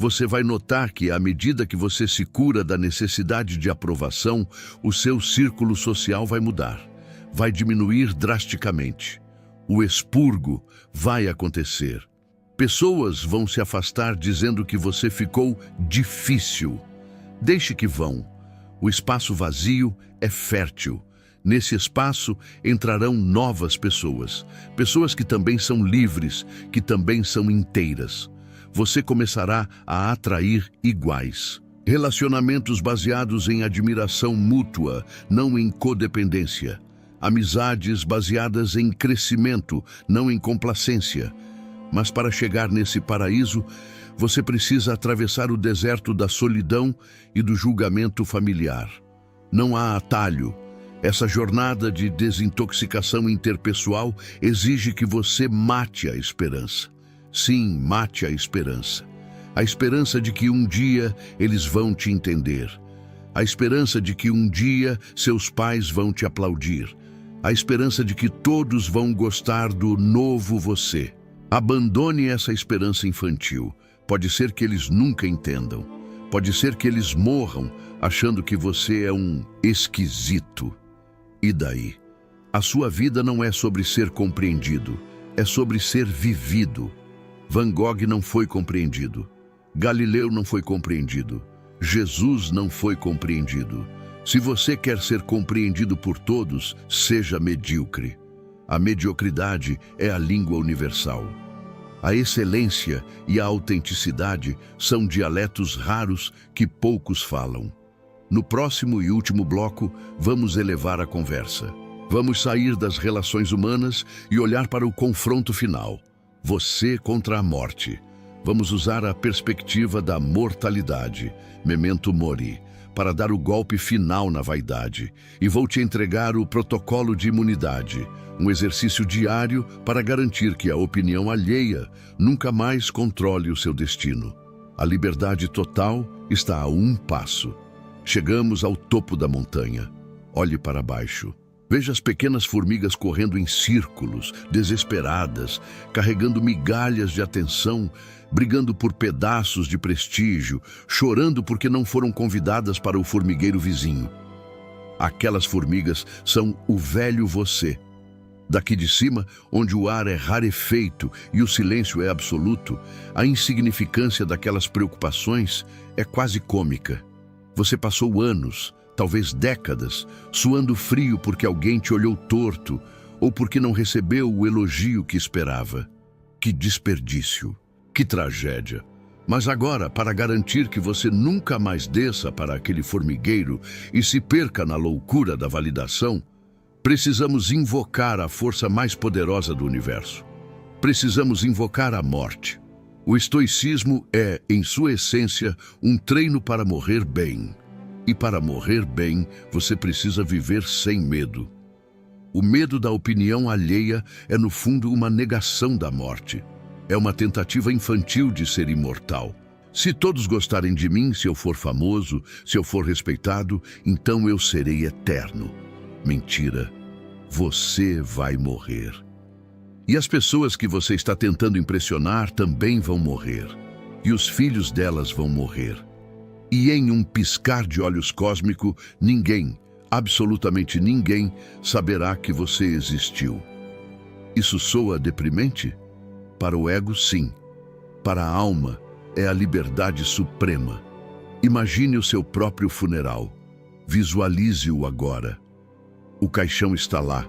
Você vai notar que, à medida que você se cura da necessidade de aprovação, o seu círculo social vai mudar, vai diminuir drasticamente. O expurgo vai acontecer. Pessoas vão se afastar dizendo que você ficou difícil. Deixe que vão. O espaço vazio é fértil. Nesse espaço entrarão novas pessoas, pessoas que também são livres, que também são inteiras. Você começará a atrair iguais. Relacionamentos baseados em admiração mútua, não em codependência. Amizades baseadas em crescimento, não em complacência. Mas para chegar nesse paraíso, você precisa atravessar o deserto da solidão e do julgamento familiar. Não há atalho. Essa jornada de desintoxicação interpessoal exige que você mate a esperança. Sim, mate a esperança. A esperança de que um dia eles vão te entender. A esperança de que um dia seus pais vão te aplaudir. A esperança de que todos vão gostar do novo você. Abandone essa esperança infantil. Pode ser que eles nunca entendam. Pode ser que eles morram achando que você é um esquisito. E daí? A sua vida não é sobre ser compreendido, é sobre ser vivido. Van Gogh não foi compreendido. Galileu não foi compreendido. Jesus não foi compreendido. Se você quer ser compreendido por todos, seja medíocre. A mediocridade é a língua universal. A excelência e a autenticidade são dialetos raros que poucos falam. No próximo e último bloco, vamos elevar a conversa. Vamos sair das relações humanas e olhar para o confronto final. Você contra a morte. Vamos usar a perspectiva da mortalidade, memento mori, para dar o golpe final na vaidade. E vou te entregar o protocolo de imunidade, um exercício diário para garantir que a opinião alheia nunca mais controle o seu destino. A liberdade total está a um passo. Chegamos ao topo da montanha. Olhe para baixo. Veja as pequenas formigas correndo em círculos, desesperadas, carregando migalhas de atenção, brigando por pedaços de prestígio, chorando porque não foram convidadas para o formigueiro vizinho. Aquelas formigas são o velho você. Daqui de cima, onde o ar é rarefeito e o silêncio é absoluto, a insignificância daquelas preocupações é quase cômica. Você passou anos, talvez décadas, suando frio porque alguém te olhou torto ou porque não recebeu o elogio que esperava. Que desperdício, que tragédia. Mas agora, para garantir que você nunca mais desça para aquele formigueiro e se perca na loucura da validação, precisamos invocar a força mais poderosa do universo. Precisamos invocar a morte. O estoicismo é, em sua essência, um treino para morrer bem. E para morrer bem, você precisa viver sem medo. O medo da opinião alheia é, no fundo, uma negação da morte. É uma tentativa infantil de ser imortal. Se todos gostarem de mim, se eu for famoso, se eu for respeitado, então eu serei eterno. Mentira. Você vai morrer. E as pessoas que você está tentando impressionar também vão morrer. E os filhos delas vão morrer. E em um piscar de olhos cósmico, ninguém, absolutamente ninguém, saberá que você existiu. Isso soa deprimente? Para o ego, sim. Para a alma, é a liberdade suprema. Imagine o seu próprio funeral. Visualize-o agora. O caixão está lá.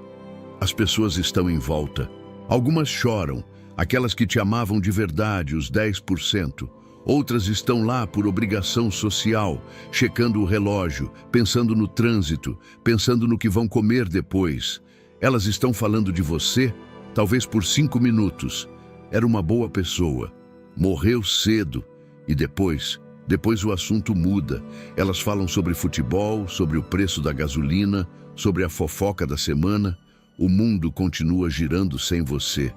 As pessoas estão em volta. Algumas choram, aquelas que te amavam de verdade, os 10%. Outras estão lá por obrigação social, checando o relógio, pensando no trânsito, pensando no que vão comer depois. Elas estão falando de você, talvez por 5 minutos. Era uma boa pessoa. Morreu cedo. E depois o assunto muda. Elas falam sobre futebol, sobre o preço da gasolina, sobre a fofoca da semana. O mundo continua girando sem você.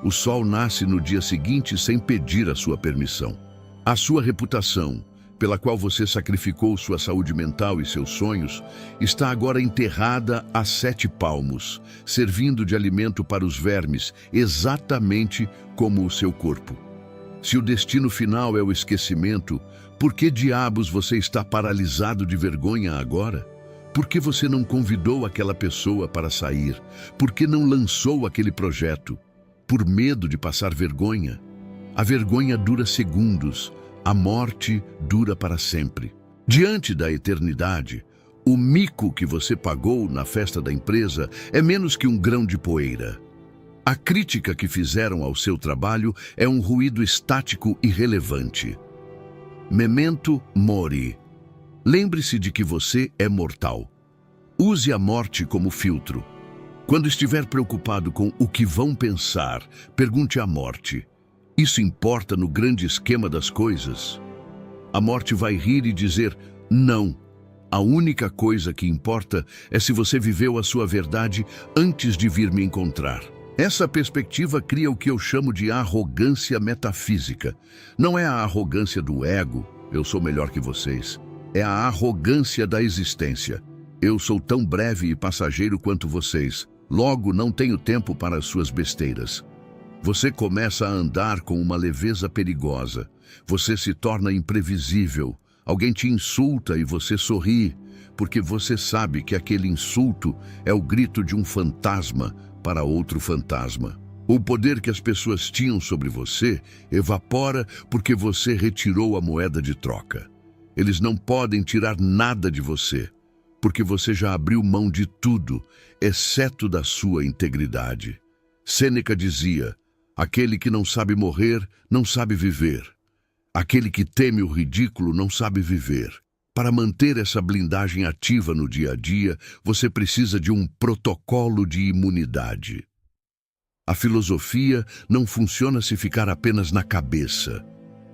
O sol nasce no dia seguinte sem pedir a sua permissão. A sua reputação, pela qual você sacrificou sua saúde mental e seus sonhos, está agora enterrada a 7 palmos, servindo de alimento para os vermes, exatamente como o seu corpo. Se o destino final é o esquecimento, por que diabos você está paralisado de vergonha agora? Por que você não convidou aquela pessoa para sair? Por que não lançou aquele projeto? Por medo de passar vergonha? A vergonha dura segundos, a morte dura para sempre. Diante da eternidade, o mico que você pagou na festa da empresa é menos que um grão de poeira. A crítica que fizeram ao seu trabalho é um ruído estático irrelevante. Memento mori. Lembre-se de que você é mortal. Use a morte como filtro. Quando estiver preocupado com o que vão pensar, pergunte à morte: isso importa no grande esquema das coisas? A morte vai rir e dizer: não. A única coisa que importa é se você viveu a sua verdade antes de vir me encontrar. Essa perspectiva cria o que eu chamo de arrogância metafísica. Não é a arrogância do ego, eu sou melhor que vocês. É a arrogância da existência. Eu sou tão breve e passageiro quanto vocês. Logo, não tenho tempo para as suas besteiras. Você começa a andar com uma leveza perigosa. Você se torna imprevisível. Alguém te insulta e você sorri, porque você sabe que aquele insulto é o grito de um fantasma para outro fantasma. O poder que as pessoas tinham sobre você evapora porque você retirou a moeda de troca. Eles não podem tirar nada de você, porque você já abriu mão de tudo, exceto da sua integridade. Sêneca dizia: aquele que não sabe morrer, não sabe viver. Aquele que teme o ridículo não sabe viver. Para manter essa blindagem ativa no dia a dia, você precisa de um protocolo de imunidade. A filosofia não funciona se ficar apenas na cabeça.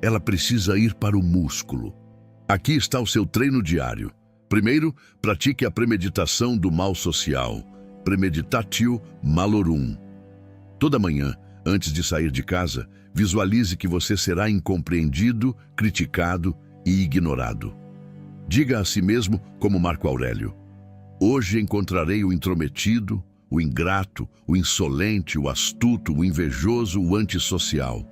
Ela precisa ir para o músculo. Aqui está o seu treino diário. Primeiro, pratique a premeditação do mal social. Premeditatio malorum. Toda manhã, antes de sair de casa, visualize que você será incompreendido, criticado e ignorado. Diga a si mesmo como Marco Aurélio: hoje encontrarei o intrometido, o ingrato, o insolente, o astuto, o invejoso, o antissocial.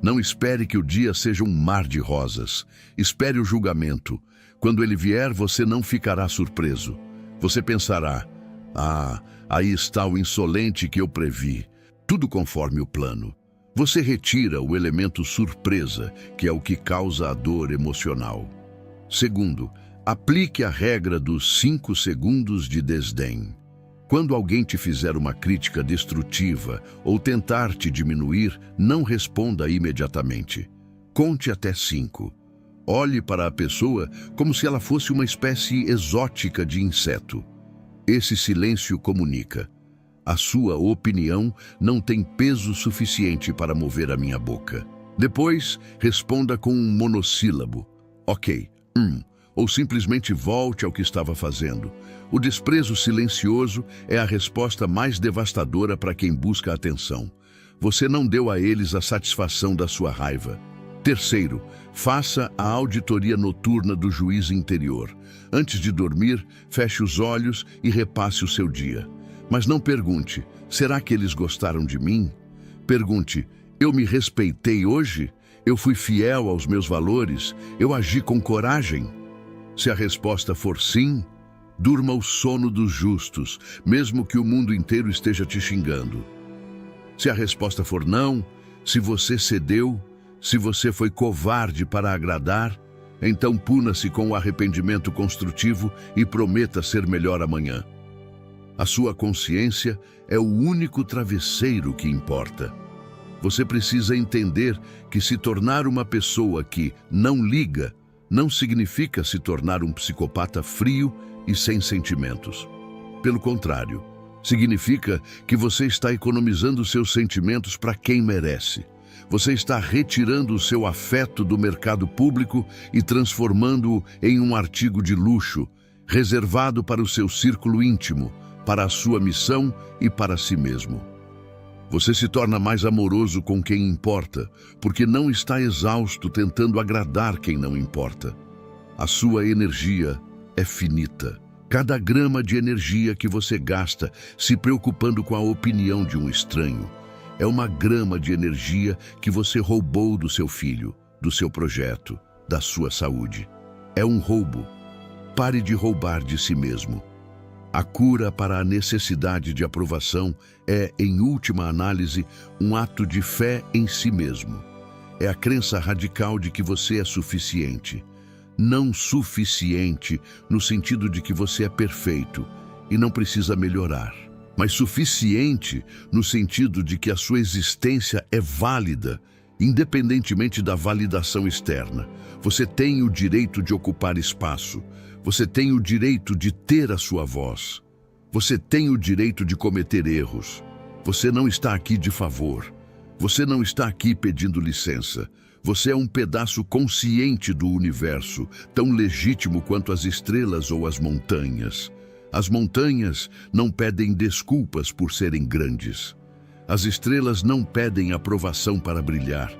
Não espere que o dia seja um mar de rosas. Espere o julgamento. Quando ele vier, você não ficará surpreso. Você pensará: ah, aí está o insolente que eu previ. Tudo conforme o plano. Você retira o elemento surpresa, que é o que causa a dor emocional. Segundo, aplique a regra dos 5 segundos de desdém. Quando alguém te fizer uma crítica destrutiva ou tentar te diminuir, não responda imediatamente. Conte até 5. Olhe para a pessoa como se ela fosse uma espécie exótica de inseto. Esse silêncio comunica: a sua opinião não tem peso suficiente para mover a minha boca. Depois, responda com um monossílabo: ok, ou simplesmente volte ao que estava fazendo. O desprezo silencioso é a resposta mais devastadora para quem busca atenção. Você não deu a eles a satisfação da sua raiva. Terceiro, faça a auditoria noturna do juízo interior. Antes de dormir, feche os olhos e repasse o seu dia. Mas não pergunte: será que eles gostaram de mim? Pergunte: eu me respeitei hoje? Eu fui fiel aos meus valores? Eu agi com coragem? Se a resposta for sim, durma o sono dos justos, mesmo que o mundo inteiro esteja te xingando. Se a resposta for não, se você cedeu, se você foi covarde para agradar, então puna-se com o arrependimento construtivo e prometa ser melhor amanhã. A sua consciência é o único travesseiro que importa. Você precisa entender que se tornar uma pessoa que não liga não significa se tornar um psicopata frio e sem sentimentos. Pelo contrário, significa que você está economizando seus sentimentos para quem merece. Você está retirando o seu afeto do mercado público e transformando-o em um artigo de luxo, reservado para o seu círculo íntimo, para a sua missão e para si mesmo. Você se torna mais amoroso com quem importa, porque não está exausto tentando agradar quem não importa. A sua energia é finita. Cada grama de energia que você gasta se preocupando com a opinião de um estranho é uma grama de energia que você roubou do seu filho, do seu projeto, da sua saúde. É um roubo. Pare de roubar de si mesmo. A cura para a necessidade de aprovação é, em última análise, um ato de fé em si mesmo. É a crença radical de que você é suficiente. Não suficiente no sentido de que você é perfeito e não precisa melhorar, mas suficiente no sentido de que a sua existência é válida, independentemente da validação externa. Você tem o direito de ocupar espaço. Você tem o direito de ter a sua voz. Você tem o direito de cometer erros. Você não está aqui de favor. Você não está aqui pedindo licença. Você é um pedaço consciente do universo, tão legítimo quanto as estrelas ou as montanhas. As montanhas não pedem desculpas por serem grandes. As estrelas não pedem aprovação para brilhar.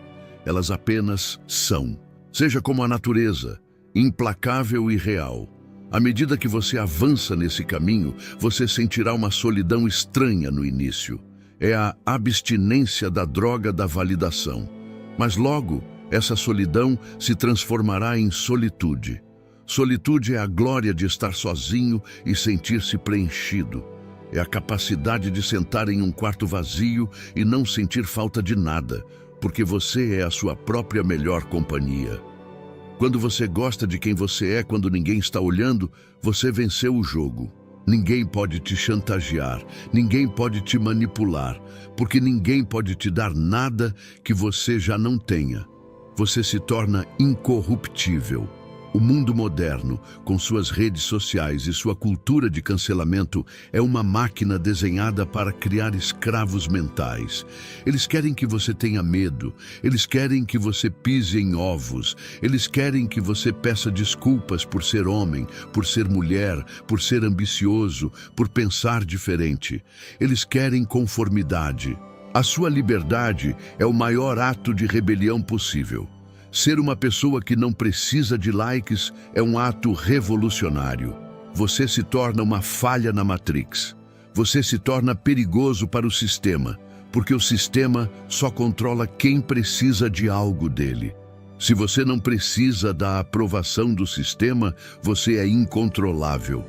Elas apenas são. Seja como a natureza, implacável e real. À medida que você avança nesse caminho, você sentirá uma solidão estranha no início. É a abstinência da droga da validação. Mas logo, essa solidão se transformará em solitude. Solitude é a glória de estar sozinho e sentir-se preenchido. É a capacidade de sentar em um quarto vazio e não sentir falta de nada, porque você é a sua própria melhor companhia. Quando você gosta de quem você é quando ninguém está olhando, você venceu o jogo. Ninguém pode te chantagear, ninguém pode te manipular, porque ninguém pode te dar nada que você já não tenha. Você se torna incorruptível. O mundo moderno, com suas redes sociais e sua cultura de cancelamento, é uma máquina desenhada para criar escravos mentais. Eles querem que você tenha medo, eles querem que você pise em ovos, eles querem que você peça desculpas por ser homem, por ser mulher, por ser ambicioso, por pensar diferente. Eles querem conformidade. A sua liberdade é o maior ato de rebelião possível. Ser uma pessoa que não precisa de likes é um ato revolucionário. Você se torna uma falha na Matrix. Você se torna perigoso para o sistema, porque o sistema só controla quem precisa de algo dele. Se você não precisa da aprovação do sistema, você é incontrolável.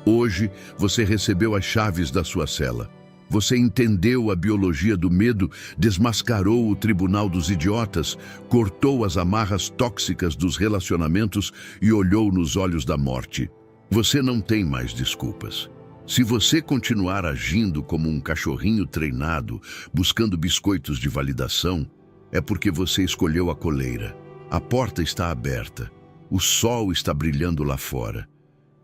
Hoje, você recebeu as chaves da sua cela. Você entendeu a biologia do medo, desmascarou o tribunal dos idiotas, cortou as amarras tóxicas dos relacionamentos e olhou nos olhos da morte. Você não tem mais desculpas. Se você continuar agindo como um cachorrinho treinado, buscando biscoitos de validação, é porque você escolheu a coleira. A porta está aberta. O sol está brilhando lá fora.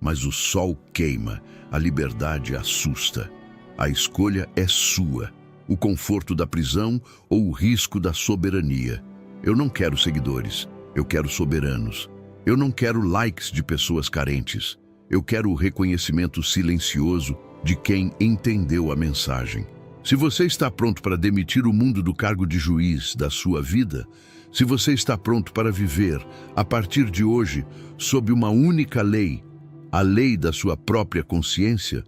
Mas o sol queima, a liberdade assusta. A escolha é sua, o conforto da prisão ou o risco da soberania. Eu não quero seguidores, eu quero soberanos. Eu não quero likes de pessoas carentes. Eu quero o reconhecimento silencioso de quem entendeu a mensagem. Se você está pronto para demitir o mundo do cargo de juiz da sua vida, se você está pronto para viver, a partir de hoje, sob uma única lei, a lei da sua própria consciência,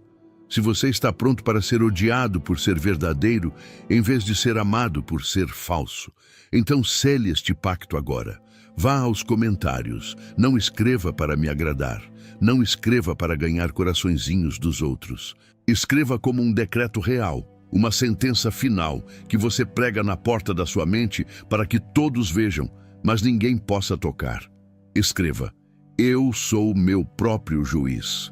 se você está pronto para ser odiado por ser verdadeiro, em vez de ser amado por ser falso, então sele este pacto agora. Vá aos comentários, não escreva para me agradar, não escreva para ganhar coraçõezinhos dos outros. Escreva como um decreto real, uma sentença final que você prega na porta da sua mente para que todos vejam, mas ninguém possa tocar. Escreva: eu sou meu próprio juiz.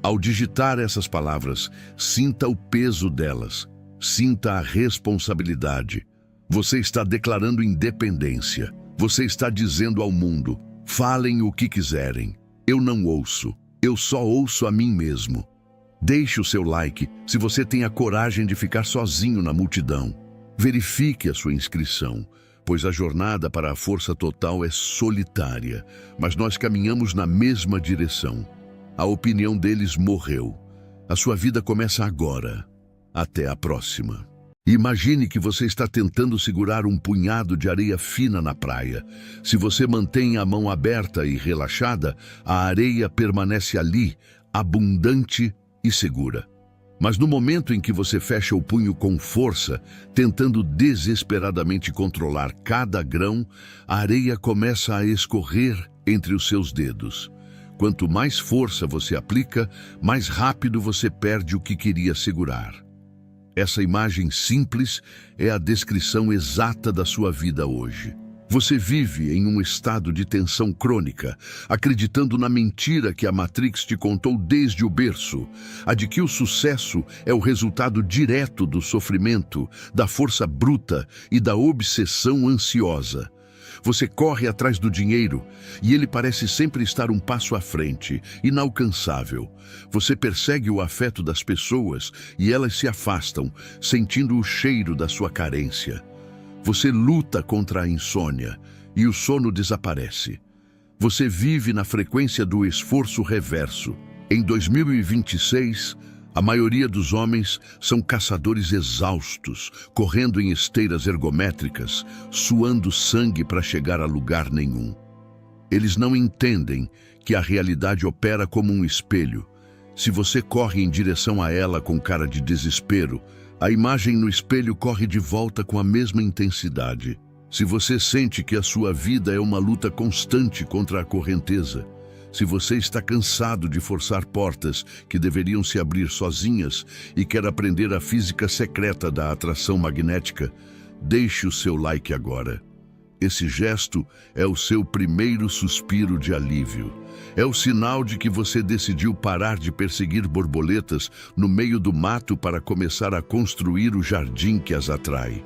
Ao digitar essas palavras, sinta o peso delas, sinta a responsabilidade. Você está declarando independência. Você está dizendo ao mundo: falem o que quiserem. Eu não ouço, eu só ouço a mim mesmo. Deixe o seu like se você tem a coragem de ficar sozinho na multidão. Verifique a sua inscrição, pois a jornada para a força total é solitária, mas nós caminhamos na mesma direção. A opinião deles morreu. A sua vida começa agora. Até a próxima. Imagine que você está tentando segurar um punhado de areia fina na praia. Se você mantém a mão aberta e relaxada, a areia permanece ali, abundante e segura. Mas no momento em que você fecha o punho com força, tentando desesperadamente controlar cada grão, a areia começa a escorrer entre os seus dedos. Quanto mais força você aplica, mais rápido você perde o que queria segurar. Essa imagem simples é a descrição exata da sua vida hoje. Você vive em um estado de tensão crônica, acreditando na mentira que a Matrix te contou desde o berço, a de que o sucesso é o resultado direto do sofrimento, da força bruta e da obsessão ansiosa. Você corre atrás do dinheiro e ele parece sempre estar um passo à frente, inalcançável. Você persegue o afeto das pessoas e elas se afastam, sentindo o cheiro da sua carência. Você luta contra a insônia e o sono desaparece. Você vive na frequência do esforço reverso. Em 2026, a maioria dos homens são caçadores exaustos, correndo em esteiras ergométricas, suando sangue para chegar a lugar nenhum. Eles não entendem que a realidade opera como um espelho. Se você corre em direção a ela com cara de desespero, a imagem no espelho corre de volta com a mesma intensidade. Se você sente que a sua vida é uma luta constante contra a correnteza, se você está cansado de forçar portas que deveriam se abrir sozinhas e quer aprender a física secreta da atração magnética, deixe o seu like agora. Esse gesto é o seu primeiro suspiro de alívio. É o sinal de que você decidiu parar de perseguir borboletas no meio do mato para começar a construir o jardim que as atrai.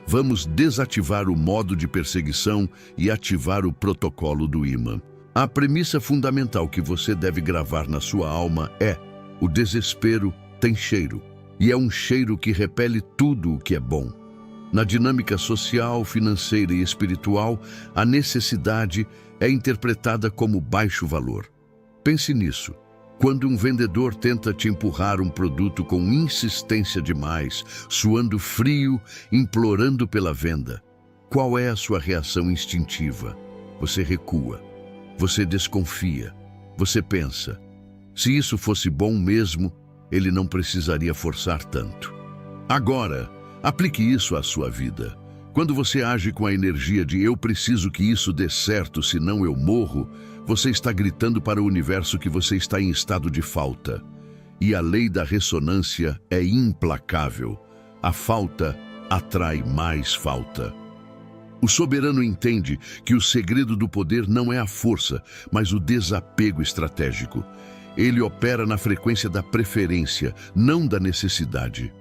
Vamos desativar o modo de perseguição e ativar o protocolo do imã. A premissa fundamental que você deve gravar na sua alma é: o desespero tem cheiro, e é um cheiro que repele tudo o que é bom. Na dinâmica social, financeira e espiritual, a necessidade é interpretada como baixo valor. Pense nisso. Quando um vendedor tenta te empurrar um produto com insistência demais, suando frio, implorando pela venda, qual é a sua reação instintiva? Você recua. Você desconfia. Você pensa: se isso fosse bom mesmo, ele não precisaria forçar tanto. Agora, aplique isso à sua vida. Quando você age com a energia de eu preciso que isso dê certo, senão eu morro, você está gritando para o universo que você está em estado de falta. E a lei da ressonância é implacável. A falta atrai mais falta. O soberano entende que o segredo do poder não é a força, mas o desapego estratégico. Ele opera na frequência da preferência, não da necessidade.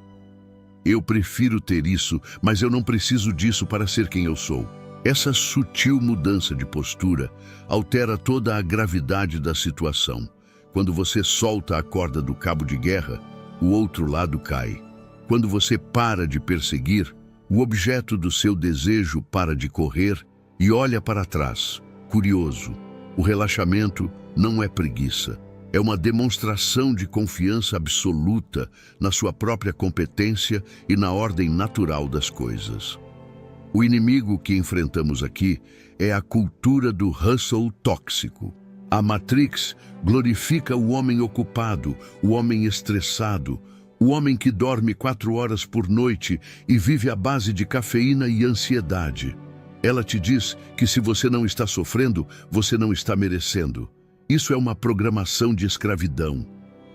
Eu prefiro ter isso, mas eu não preciso disso para ser quem eu sou. Essa sutil mudança de postura altera toda a gravidade da situação. Quando você solta a corda do cabo de guerra, o outro lado cai. Quando você para de perseguir, o objeto do seu desejo para de correr e olha para trás, curioso. O relaxamento não é preguiça. É uma demonstração de confiança absoluta na sua própria competência e na ordem natural das coisas. O inimigo que enfrentamos aqui é a cultura do hustle tóxico. A Matrix glorifica o homem ocupado, o homem estressado, o homem que dorme 4 horas por noite e vive à base de cafeína e ansiedade. Ela te diz que se você não está sofrendo, você não está merecendo. Isso é uma programação de escravidão.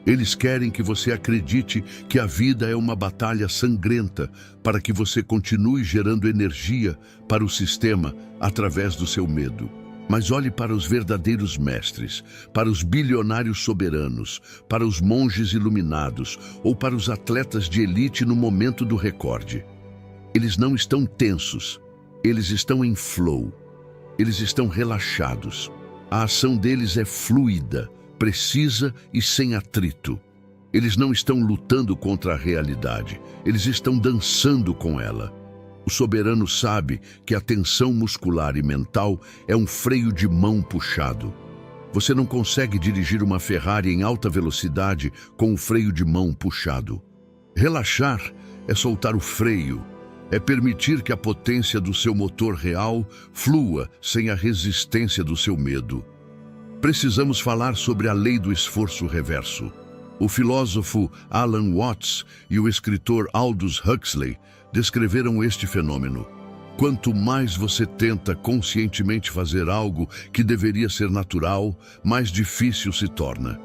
Eles querem que você acredite que a vida é uma batalha sangrenta para que você continue gerando energia para o sistema através do seu medo. Mas olhe para os verdadeiros mestres, para os bilionários soberanos, para os monges iluminados ou para os atletas de elite no momento do recorde. Eles não estão tensos, eles estão em flow, eles estão relaxados. A ação deles é fluida, precisa e sem atrito. Eles não estão lutando contra a realidade, eles estão dançando com ela. O soberano sabe que a tensão muscular e mental é um freio de mão puxado. Você não consegue dirigir uma Ferrari em alta velocidade com o freio de mão puxado. Relaxar é soltar o freio, é permitir que a potência do seu motor real flua sem a resistência do seu medo. Precisamos falar sobre a lei do esforço reverso. O filósofo Alan Watts e o escritor Aldous Huxley descreveram este fenômeno. Quanto mais você tenta conscientemente fazer algo que deveria ser natural, mais difícil se torna.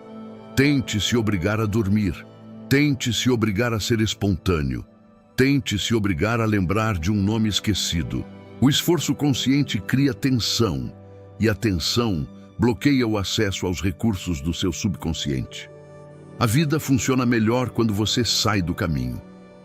Tente se obrigar a dormir. Tente se obrigar a ser espontâneo. Tente se obrigar a lembrar de um nome esquecido. O esforço consciente cria tensão, e a tensão bloqueia o acesso aos recursos do seu subconsciente. A vida funciona melhor quando você sai do caminho.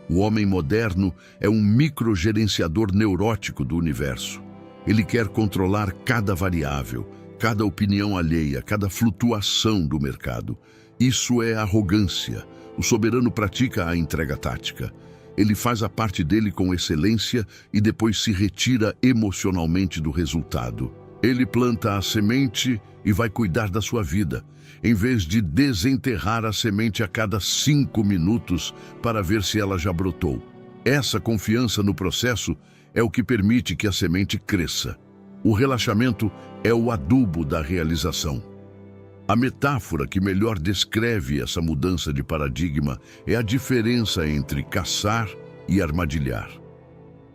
O homem moderno é um microgerenciador neurótico do universo. Ele quer controlar cada variável, cada opinião alheia, cada flutuação do mercado. Isso é arrogância. O soberano pratica a entrega tática. Ele faz a parte dele com excelência e depois se retira emocionalmente do resultado. Ele planta a semente e vai cuidar da sua vida, em vez de desenterrar a semente a cada 5 minutos para ver se ela já brotou. Essa confiança no processo é o que permite que a semente cresça. O relaxamento é o adubo da realização. A metáfora que melhor descreve essa mudança de paradigma é a diferença entre caçar e armadilhar.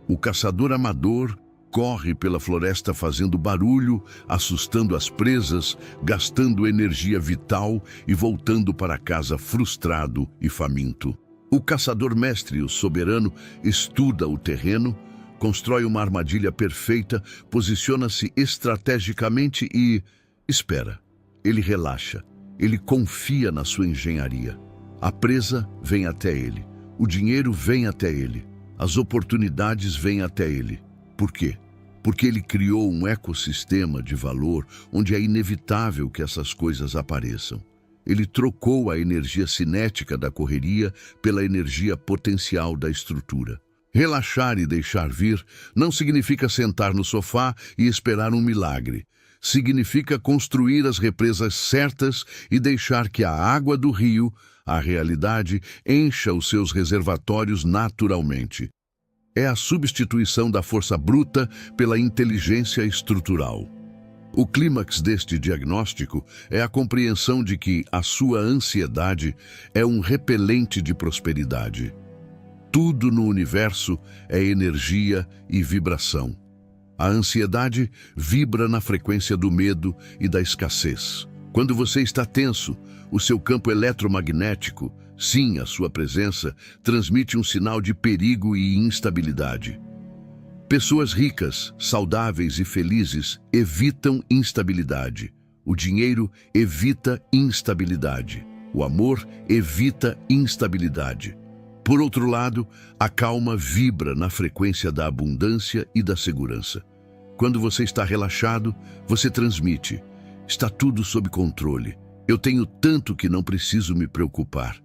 O caçador amador corre pela floresta fazendo barulho, assustando as presas, gastando energia vital e voltando para casa frustrado e faminto. O caçador mestre, o soberano, estuda o terreno, constrói uma armadilha perfeita, posiciona-se estrategicamente e espera. Ele relaxa, ele confia na sua engenharia. A presa vem até ele, o dinheiro vem até ele, as oportunidades vêm até ele. Por quê? Porque ele criou um ecossistema de valor onde é inevitável que essas coisas apareçam. Ele trocou a energia cinética da correria pela energia potencial da estrutura. Relaxar e deixar vir não significa sentar no sofá e esperar um milagre. Significa construir as represas certas e deixar que a água do rio, a realidade, encha os seus reservatórios naturalmente. É a substituição da força bruta pela inteligência estrutural. O clímax deste diagnóstico é a compreensão de que a sua ansiedade é um repelente de prosperidade. Tudo no universo é energia e vibração. A ansiedade vibra na frequência do medo e da escassez. Quando você está tenso, o seu campo eletromagnético, sim, a sua presença, transmite um sinal de perigo e instabilidade. Pessoas ricas, saudáveis e felizes evitam instabilidade. O dinheiro evita instabilidade. O amor evita instabilidade. Por outro lado, a calma vibra na frequência da abundância e da segurança. Quando você está relaxado, você transmite: está tudo sob controle. Eu tenho tanto que não preciso me preocupar.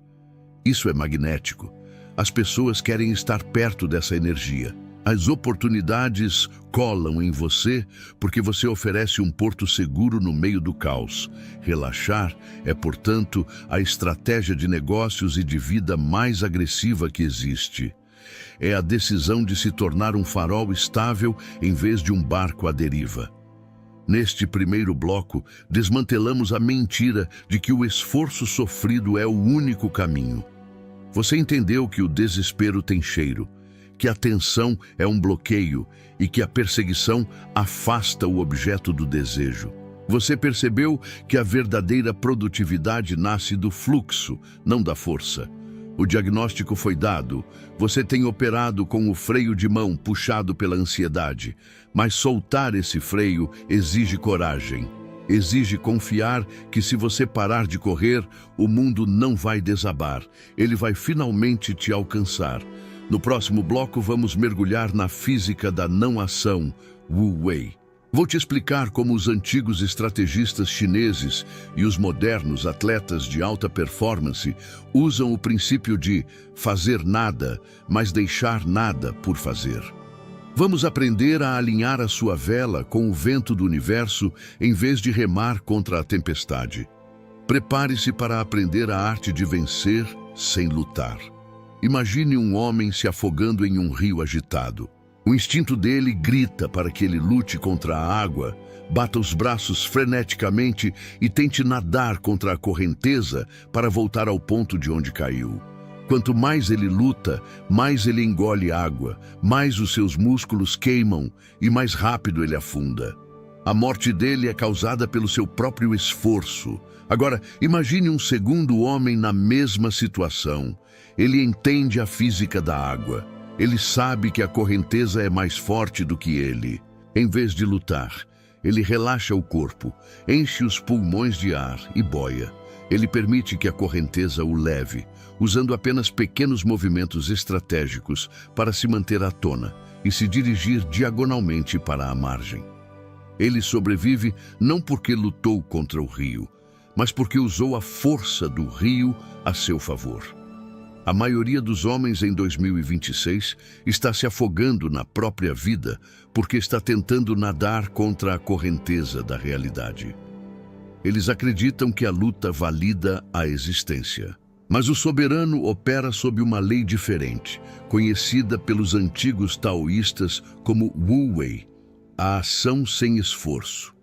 Isso é magnético. As pessoas querem estar perto dessa energia. As oportunidades colam em você porque você oferece um porto seguro no meio do caos. Relaxar é, portanto, a estratégia de negócios e de vida mais agressiva que existe. É a decisão de se tornar um farol estável em vez de um barco à deriva. Neste primeiro bloco, desmantelamos a mentira de que o esforço sofrido é o único caminho. Você entendeu que o desespero tem cheiro, que a tensão é um bloqueio e que a perseguição afasta o objeto do desejo. Você percebeu que a verdadeira produtividade nasce do fluxo, não da força. O diagnóstico foi dado, você tem operado com o freio de mão puxado pela ansiedade, mas soltar esse freio exige coragem. Exige confiar que se você parar de correr, o mundo não vai desabar, ele vai finalmente te alcançar. No próximo bloco vamos mergulhar na física da não-ação, Wu Wei. Vou te explicar como os antigos estrategistas chineses e os modernos atletas de alta performance usam o princípio de fazer nada, mas deixar nada por fazer. Vamos aprender a alinhar a sua vela com o vento do universo em vez de remar contra a tempestade. Prepare-se para aprender a arte de vencer sem lutar. Imagine um homem se afogando em um rio agitado. O instinto dele grita para que ele lute contra a água, bata os braços freneticamente e tente nadar contra a correnteza para voltar ao ponto de onde caiu. Quanto mais ele luta, mais ele engole água, mais os seus músculos queimam e mais rápido ele afunda. A morte dele é causada pelo seu próprio esforço. Agora, imagine um segundo homem na mesma situação. Ele entende a física da água. Ele sabe que a correnteza é mais forte do que ele. Em vez de lutar, ele relaxa o corpo, enche os pulmões de ar e boia. Ele permite que a correnteza o leve, usando apenas pequenos movimentos estratégicos para se manter à tona e se dirigir diagonalmente para a margem. Ele sobrevive não porque lutou contra o rio, mas porque usou a força do rio a seu favor. A maioria dos homens em 2026 está se afogando na própria vida porque está tentando nadar contra a correnteza da realidade. Eles acreditam que a luta valida a existência. Mas o soberano opera sob uma lei diferente, conhecida pelos antigos taoístas como Wu Wei, a ação sem esforço.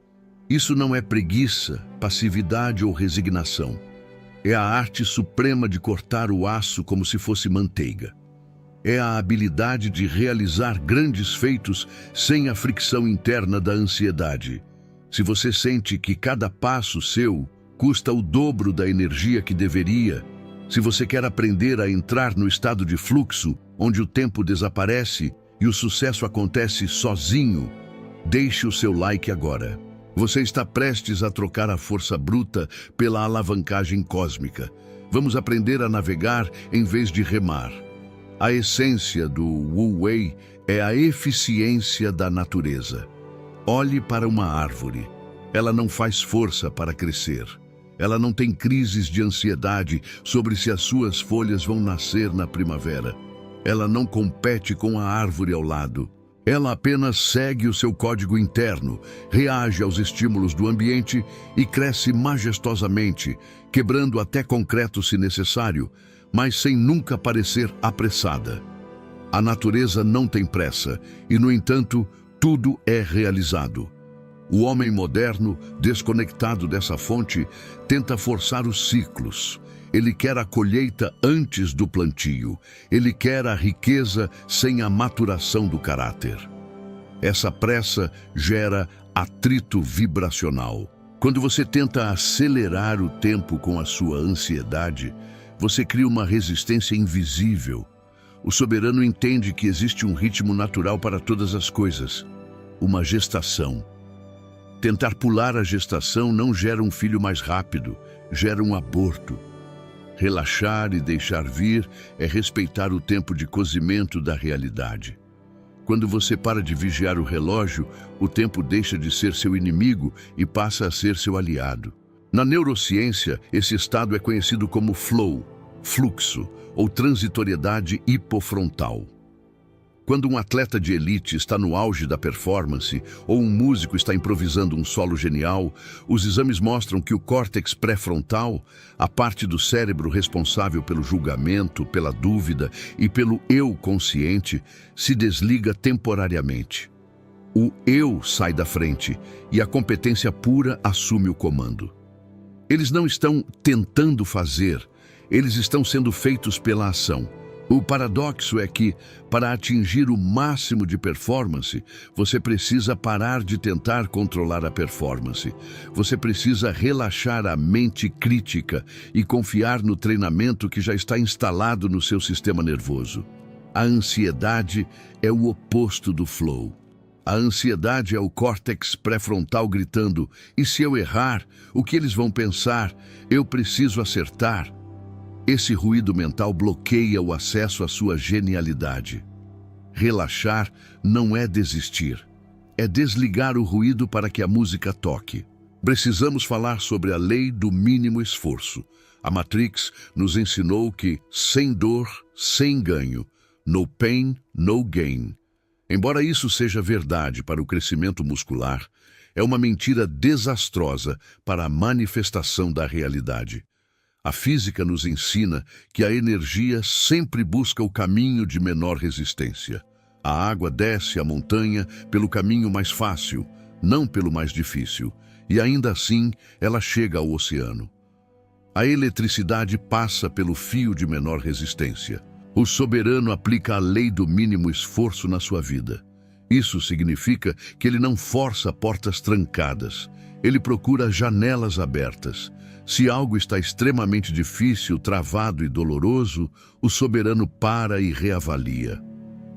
Isso não é preguiça, passividade ou resignação. É a arte suprema de cortar o aço como se fosse manteiga. É a habilidade de realizar grandes feitos sem a fricção interna da ansiedade. Se você sente que cada passo seu custa o dobro da energia que deveria, se você quer aprender a entrar no estado de fluxo, onde o tempo desaparece e o sucesso acontece sozinho, deixe o seu like agora. Você está prestes a trocar a força bruta pela alavancagem cósmica. Vamos aprender a navegar em vez de remar. A essência do Wu Wei é a eficiência da natureza. Olhe para uma árvore. Ela não faz força para crescer. Ela não tem crises de ansiedade sobre se as suas folhas vão nascer na primavera. Ela não compete com a árvore ao lado. Ela apenas segue o seu código interno, reage aos estímulos do ambiente e cresce majestosamente, quebrando até concreto se necessário, mas sem nunca parecer apressada. A natureza não tem pressa e, no entanto, tudo é realizado. O homem moderno, desconectado dessa fonte, tenta forçar os ciclos. Ele quer a colheita antes do plantio. Ele quer a riqueza sem a maturação do caráter. Essa pressa gera atrito vibracional. Quando você tenta acelerar o tempo com a sua ansiedade, você cria uma resistência invisível. O soberano entende que existe um ritmo natural para todas as coisas, uma gestação. Tentar pular a gestação não gera um filho mais rápido, gera um aborto. Relaxar e deixar vir é respeitar o tempo de cozimento da realidade. Quando você para de vigiar o relógio, o tempo deixa de ser seu inimigo e passa a ser seu aliado. Na neurociência, esse estado é conhecido como flow, fluxo ou transitoriedade hipofrontal. Quando um atleta de elite está no auge da performance ou um músico está improvisando um solo genial, os exames mostram que o córtex pré-frontal, a parte do cérebro responsável pelo julgamento, pela dúvida e pelo eu consciente, se desliga temporariamente. O eu sai da frente e a competência pura assume o comando. Eles não estão tentando fazer, eles estão sendo feitos pela ação. O paradoxo é que, para atingir o máximo de performance, você precisa parar de tentar controlar a performance. Você precisa relaxar a mente crítica e confiar no treinamento que já está instalado no seu sistema nervoso. A ansiedade é o oposto do flow. A ansiedade é o córtex pré-frontal gritando: e se eu errar? O que eles vão pensar? Eu preciso acertar. Esse ruído mental bloqueia o acesso à sua genialidade. Relaxar não é desistir, é desligar o ruído para que a música toque. Precisamos falar sobre a lei do mínimo esforço. A Matrix nos ensinou que, sem dor, sem ganho, no pain, no gain. Embora isso seja verdade para o crescimento muscular, é uma mentira desastrosa para a manifestação da realidade. A física nos ensina que a energia sempre busca o caminho de menor resistência. A água desce a montanha pelo caminho mais fácil, não pelo mais difícil, e ainda assim ela chega ao oceano. A eletricidade passa pelo fio de menor resistência. O soberano aplica a lei do mínimo esforço na sua vida. Isso significa que ele não força portas trancadas, ele procura janelas abertas. Se algo está extremamente difícil, travado e doloroso, o soberano para e reavalia.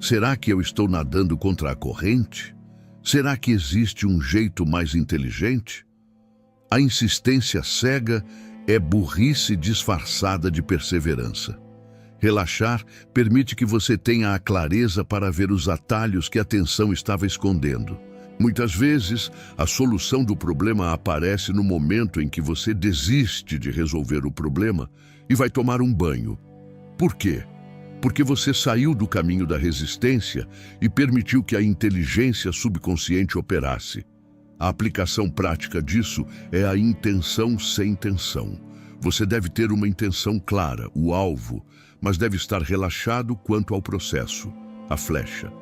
Será que eu estou nadando contra a corrente? Será que existe um jeito mais inteligente? A insistência cega é burrice disfarçada de perseverança. Relaxar permite que você tenha a clareza para ver os atalhos que a tensão estava escondendo. Muitas vezes, a solução do problema aparece no momento em que você desiste de resolver o problema e vai tomar um banho. Por quê? Porque você saiu do caminho da resistência e permitiu que a inteligência subconsciente operasse. A aplicação prática disso é a intenção sem tensão. Você deve ter uma intenção clara, o alvo, mas deve estar relaxado quanto ao processo, a flecha.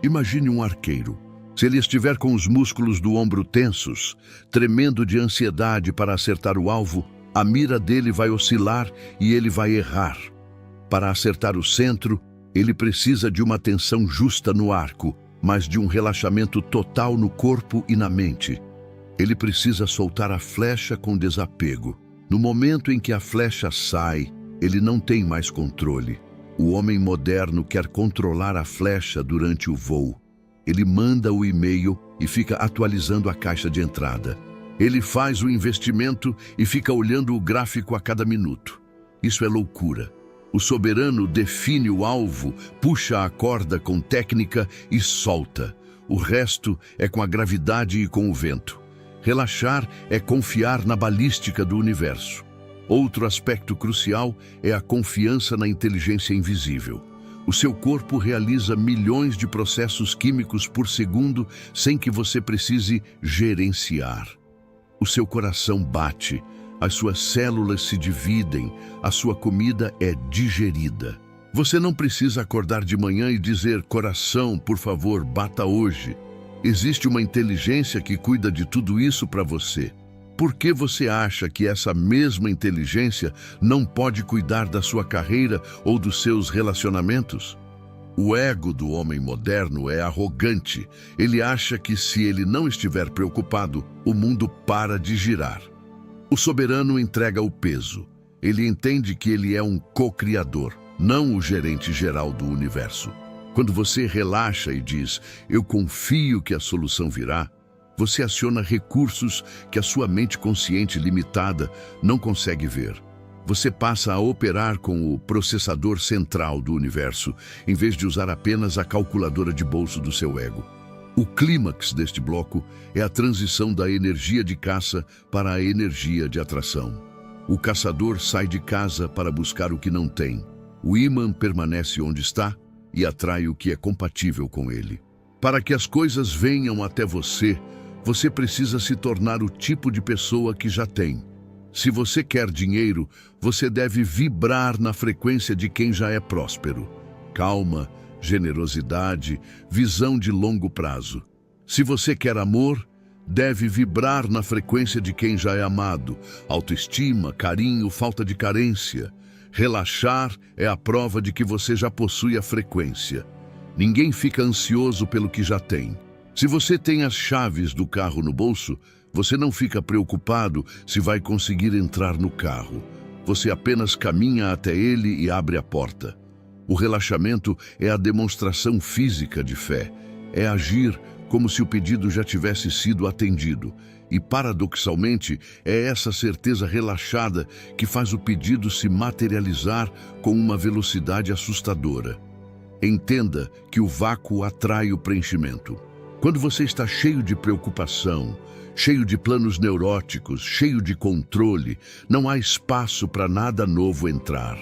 Imagine um arqueiro. Se ele estiver com os músculos do ombro tensos, tremendo de ansiedade para acertar o alvo, a mira dele vai oscilar e ele vai errar. Para acertar o centro, ele precisa de uma tensão justa no arco, mas de um relaxamento total no corpo e na mente. Ele precisa soltar a flecha com desapego. No momento em que a flecha sai, ele não tem mais controle. O homem moderno quer controlar a flecha durante o voo. Ele manda o e-mail e fica atualizando a caixa de entrada. Ele faz o investimento e fica olhando o gráfico a cada minuto. Isso é loucura. O soberano define o alvo, puxa a corda com técnica e solta. O resto é com a gravidade e com o vento. Relaxar é confiar na balística do universo. Outro aspecto crucial é a confiança na inteligência invisível. O seu corpo realiza milhões de processos químicos por segundo sem que você precise gerenciar. O seu coração bate, as suas células se dividem, a sua comida é digerida. Você não precisa acordar de manhã e dizer: coração, por favor, bata hoje. Existe uma inteligência que cuida de tudo isso para você. Por que você acha que essa mesma inteligência não pode cuidar da sua carreira ou dos seus relacionamentos? O ego do homem moderno é arrogante. Ele acha que se ele não estiver preocupado, o mundo para de girar. O soberano entrega o peso. Ele entende que ele é um co-criador, não o gerente geral do universo. Quando você relaxa e diz, eu confio que a solução virá, você aciona recursos que a sua mente consciente limitada não consegue ver. Você passa a operar com o processador central do universo, em vez de usar apenas a calculadora de bolso do seu ego. O clímax deste bloco é a transição da energia de caça para a energia de atração. O caçador sai de casa para buscar o que não tem. O ímã permanece onde está e atrai o que é compatível com ele. Para que as coisas venham até você, você precisa se tornar o tipo de pessoa que já tem. Se você quer dinheiro, você deve vibrar na frequência de quem já é próspero. Calma, generosidade, visão de longo prazo. Se você quer amor, deve vibrar na frequência de quem já é amado. Autoestima, carinho, falta de carência. Relaxar é a prova de que você já possui a frequência. Ninguém fica ansioso pelo que já tem. Se você tem as chaves do carro no bolso, você não fica preocupado se vai conseguir entrar no carro. Você apenas caminha até ele e abre a porta. O relaxamento é a demonstração física de fé. É agir como se o pedido já tivesse sido atendido. E, paradoxalmente, é essa certeza relaxada que faz o pedido se materializar com uma velocidade assustadora. Entenda que o vácuo atrai o preenchimento. Quando você está cheio de preocupação, cheio de planos neuróticos, cheio de controle, não há espaço para nada novo entrar.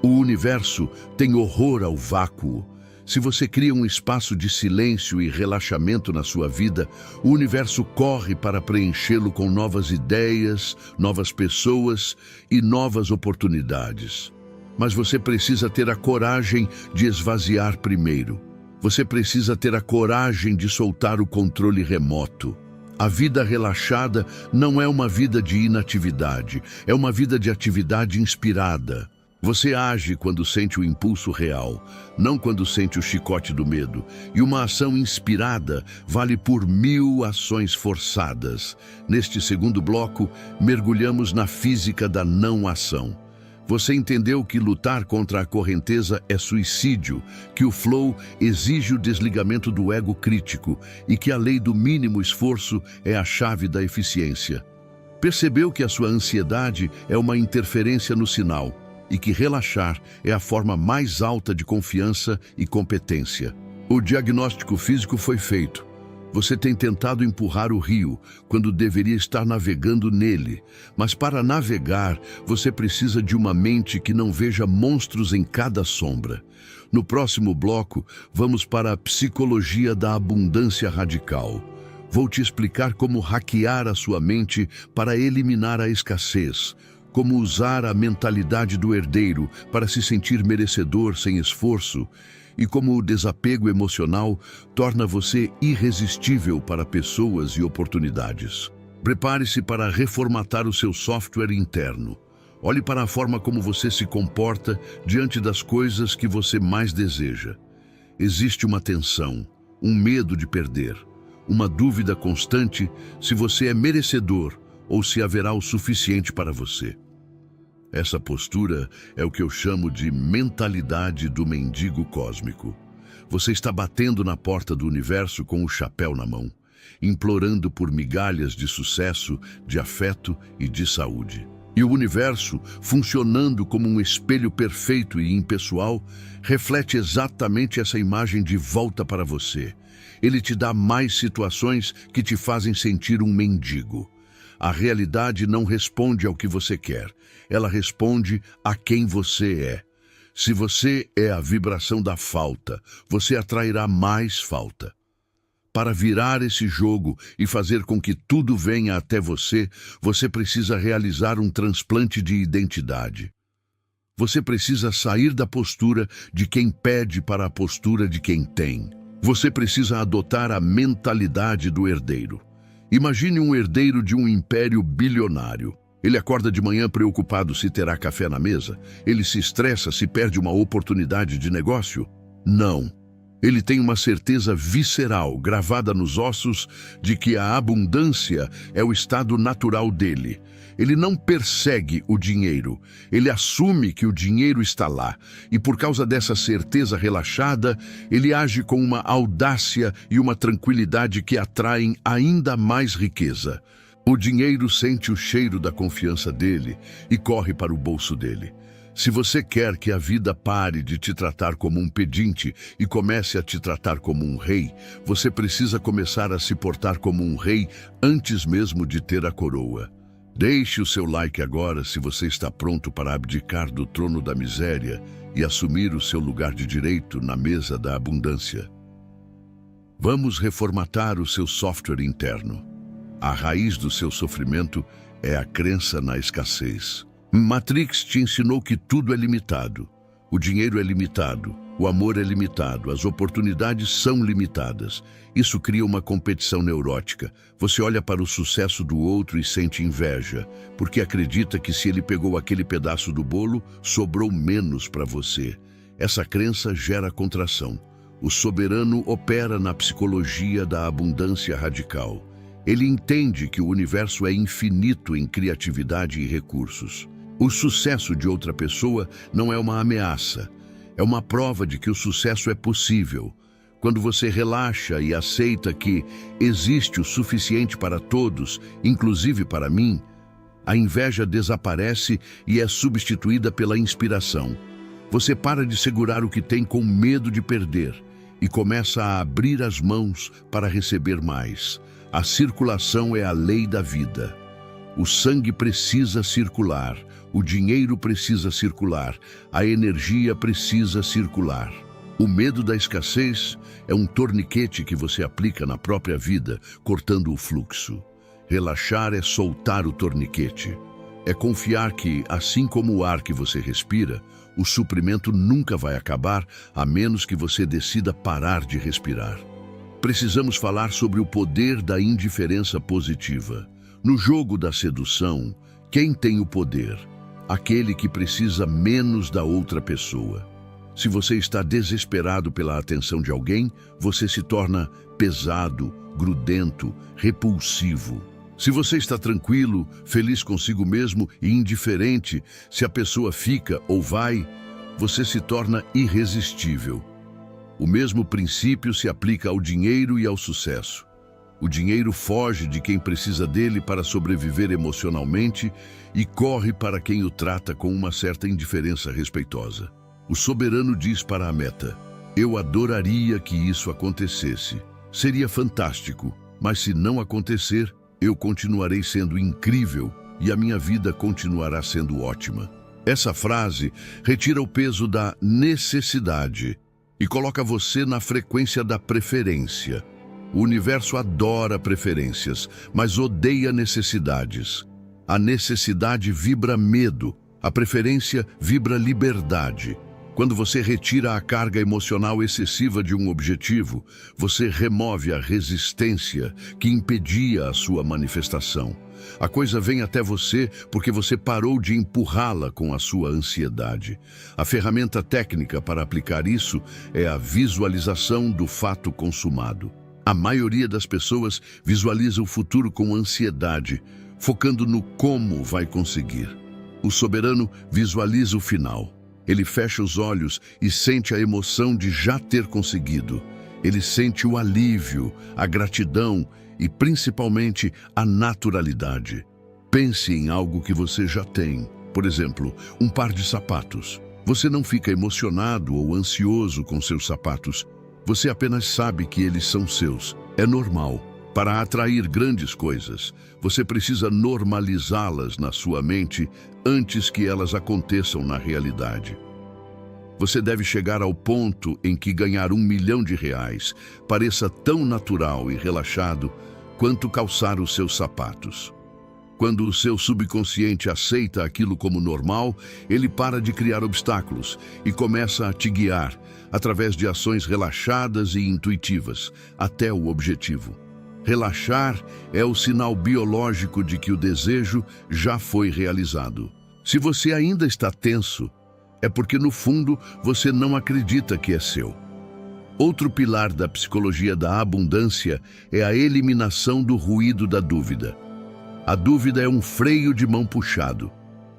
O universo tem horror ao vácuo. Se você cria um espaço de silêncio e relaxamento na sua vida, o universo corre para preenchê-lo com novas ideias, novas pessoas e novas oportunidades. Mas você precisa ter a coragem de esvaziar primeiro. Você precisa ter a coragem de soltar o controle remoto. A vida relaxada não é uma vida de inatividade, é uma vida de atividade inspirada. Você age quando sente o impulso real, não quando sente o chicote do medo. E uma ação inspirada vale por 1000 ações forçadas. Neste segundo bloco, mergulhamos na física da não ação. Você entendeu que lutar contra a correnteza é suicídio, que o flow exige o desligamento do ego crítico e que a lei do mínimo esforço é a chave da eficiência. Percebeu que a sua ansiedade é uma interferência no sinal e que relaxar é a forma mais alta de confiança e competência. O diagnóstico físico foi feito. Você tem tentado empurrar o rio quando deveria estar navegando nele. Mas para navegar, você precisa de uma mente que não veja monstros em cada sombra. No próximo bloco, vamos para a psicologia da abundância radical. Vou te explicar como hackear a sua mente para eliminar a escassez, como usar a mentalidade do herdeiro para se sentir merecedor sem esforço, e como o desapego emocional torna você irresistível para pessoas e oportunidades. Prepare-se para reformatar o seu software interno. Olhe para a forma como você se comporta diante das coisas que você mais deseja. Existe uma tensão, um medo de perder, uma dúvida constante se você é merecedor ou se haverá o suficiente para você. Essa postura é o que eu chamo de mentalidade do mendigo cósmico. Você está batendo na porta do universo com o chapéu na mão, implorando por migalhas de sucesso, de afeto e de saúde. E o universo, funcionando como um espelho perfeito e impessoal, reflete exatamente essa imagem de volta para você. Ele te dá mais situações que te fazem sentir um mendigo. A realidade não responde ao que você quer, ela responde a quem você é. Se você é a vibração da falta, você atrairá mais falta. Para virar esse jogo e fazer com que tudo venha até você, você precisa realizar um transplante de identidade. Você precisa sair da postura de quem pede para a postura de quem tem. Você precisa adotar a mentalidade do herdeiro. Imagine um herdeiro de um império bilionário. Ele acorda de manhã preocupado se terá café na mesa? Ele se estressa se perde uma oportunidade de negócio? Não. Ele tem uma certeza visceral, gravada nos ossos, de que a abundância é o estado natural dele. Ele não persegue o dinheiro, ele assume que o dinheiro está lá. E por causa dessa certeza relaxada, ele age com uma audácia e uma tranquilidade que atraem ainda mais riqueza. O dinheiro sente o cheiro da confiança dele e corre para o bolso dele. Se você quer que a vida pare de te tratar como um pedinte e comece a te tratar como um rei, você precisa começar a se portar como um rei antes mesmo de ter a coroa. Deixe o seu like agora se você está pronto para abdicar do trono da miséria e assumir o seu lugar de direito na mesa da abundância. Vamos reformatar o seu software interno. A raiz do seu sofrimento é a crença na escassez. Matrix te ensinou que tudo é limitado. O dinheiro é limitado, o amor é limitado, as oportunidades são limitadas. Isso cria uma competição neurótica. Você olha para o sucesso do outro e sente inveja, porque acredita que se ele pegou aquele pedaço do bolo, sobrou menos para você. Essa crença gera contração. O soberano opera na psicologia da abundância radical. Ele entende que o universo é infinito em criatividade e recursos. O sucesso de outra pessoa não é uma ameaça, é uma prova de que o sucesso é possível. Quando você relaxa e aceita que existe o suficiente para todos, inclusive para mim, a inveja desaparece e é substituída pela inspiração. Você para de segurar o que tem com medo de perder e começa a abrir as mãos para receber mais. A circulação é a lei da vida. O sangue precisa circular, o dinheiro precisa circular, a energia precisa circular. O medo da escassez é um torniquete que você aplica na própria vida, cortando o fluxo. Relaxar é soltar o torniquete. É confiar que, assim como o ar que você respira, o suprimento nunca vai acabar, a menos que você decida parar de respirar. Precisamos falar sobre o poder da indiferença positiva. No jogo da sedução, quem tem o poder? Aquele que precisa menos da outra pessoa. Se você está desesperado pela atenção de alguém, você se torna pesado, grudento, repulsivo. Se você está tranquilo, feliz consigo mesmo e indiferente, se a pessoa fica ou vai, você se torna irresistível. O mesmo princípio se aplica ao dinheiro e ao sucesso. O dinheiro foge de quem precisa dele para sobreviver emocionalmente e corre para quem o trata com uma certa indiferença respeitosa. O soberano diz para a meta: eu adoraria que isso acontecesse. Seria fantástico, mas se não acontecer, eu continuarei sendo incrível e a minha vida continuará sendo ótima. Essa frase retira o peso da necessidade e coloca você na frequência da preferência. O universo adora preferências, mas odeia necessidades. A necessidade vibra medo, a preferência vibra liberdade. Quando você retira a carga emocional excessiva de um objetivo, você remove a resistência que impedia a sua manifestação. A coisa vem até você porque você parou de empurrá-la com a sua ansiedade. A ferramenta técnica para aplicar isso é a visualização do fato consumado. A maioria das pessoas visualiza o futuro com ansiedade, focando no como vai conseguir. O soberano visualiza o final. Ele fecha os olhos e sente a emoção de já ter conseguido. Ele sente o alívio, a gratidão e, principalmente, a naturalidade. Pense em algo que você já tem. Por exemplo, um par de sapatos. Você não fica emocionado ou ansioso com seus sapatos. Você apenas sabe que eles são seus. É normal. Para atrair grandes coisas, você precisa normalizá-las na sua mente antes que elas aconteçam na realidade. Você deve chegar ao ponto em que ganhar R$1 milhão pareça tão natural e relaxado quanto calçar os seus sapatos. Quando o seu subconsciente aceita aquilo como normal, ele para de criar obstáculos e começa a te guiar através de ações relaxadas e intuitivas até o objetivo. Relaxar é o sinal biológico de que o desejo já foi realizado. Se você ainda está tenso, é porque no fundo você não acredita que é seu. Outro pilar da psicologia da abundância é a eliminação do ruído da dúvida. A dúvida é um freio de mão puxado.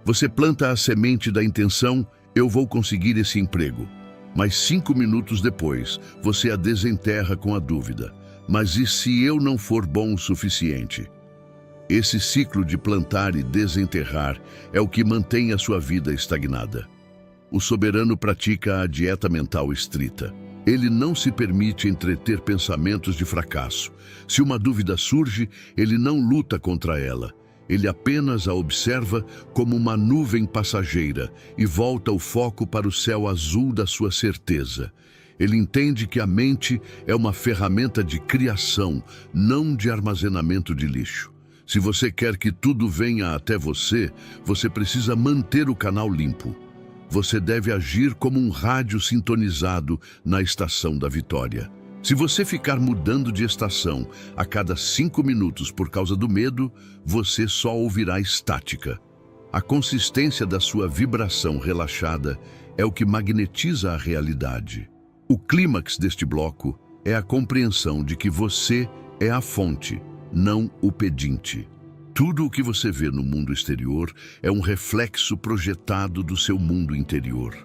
Você planta a semente da intenção, eu vou conseguir esse emprego. Mas 5 minutos depois, você a desenterra com a dúvida. Mas e se eu não for bom o suficiente? Esse ciclo de plantar e desenterrar é o que mantém a sua vida estagnada. O soberano pratica a dieta mental estrita. Ele não se permite entreter pensamentos de fracasso. Se uma dúvida surge, ele não luta contra ela. Ele apenas a observa como uma nuvem passageira e volta o foco para o céu azul da sua certeza. Ele entende que a mente é uma ferramenta de criação, não de armazenamento de lixo. Se você quer que tudo venha até você, você precisa manter o canal limpo. Você deve agir como um rádio sintonizado na estação da vitória. Se você ficar mudando de estação a cada 5 minutos por causa do medo, você só ouvirá estática. A consistência da sua vibração relaxada é o que magnetiza a realidade. O clímax deste bloco é a compreensão de que você é a fonte, não o pedinte. Tudo o que você vê no mundo exterior é um reflexo projetado do seu mundo interior.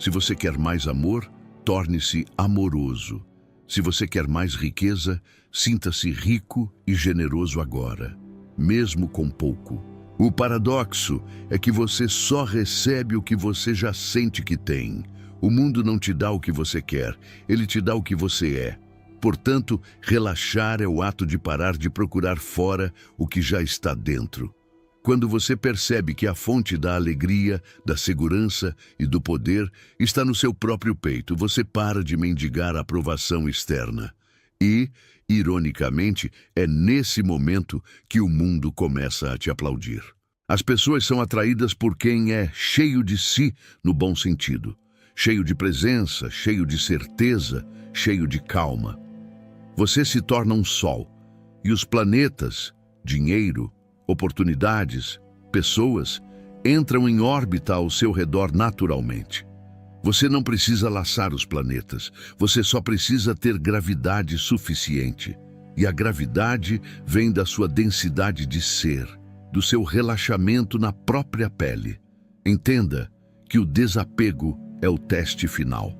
Se você quer mais amor, torne-se amoroso. Se você quer mais riqueza, sinta-se rico e generoso agora, mesmo com pouco. O paradoxo é que você só recebe o que você já sente que tem. O mundo não te dá o que você quer, ele te dá o que você é. Portanto, relaxar é o ato de parar de procurar fora o que já está dentro. Quando você percebe que a fonte da alegria, da segurança e do poder está no seu próprio peito, você para de mendigar a aprovação externa. E, ironicamente, é nesse momento que o mundo começa a te aplaudir. As pessoas são atraídas por quem é cheio de si, no bom sentido. Cheio de presença, cheio de certeza, cheio de calma. Você se torna um sol, e os planetas, dinheiro, oportunidades, pessoas, entram em órbita ao seu redor naturalmente. Você não precisa laçar os planetas, você só precisa ter gravidade suficiente. E a gravidade vem da sua densidade de ser, do seu relaxamento na própria pele. Entenda que o desapego é o teste final.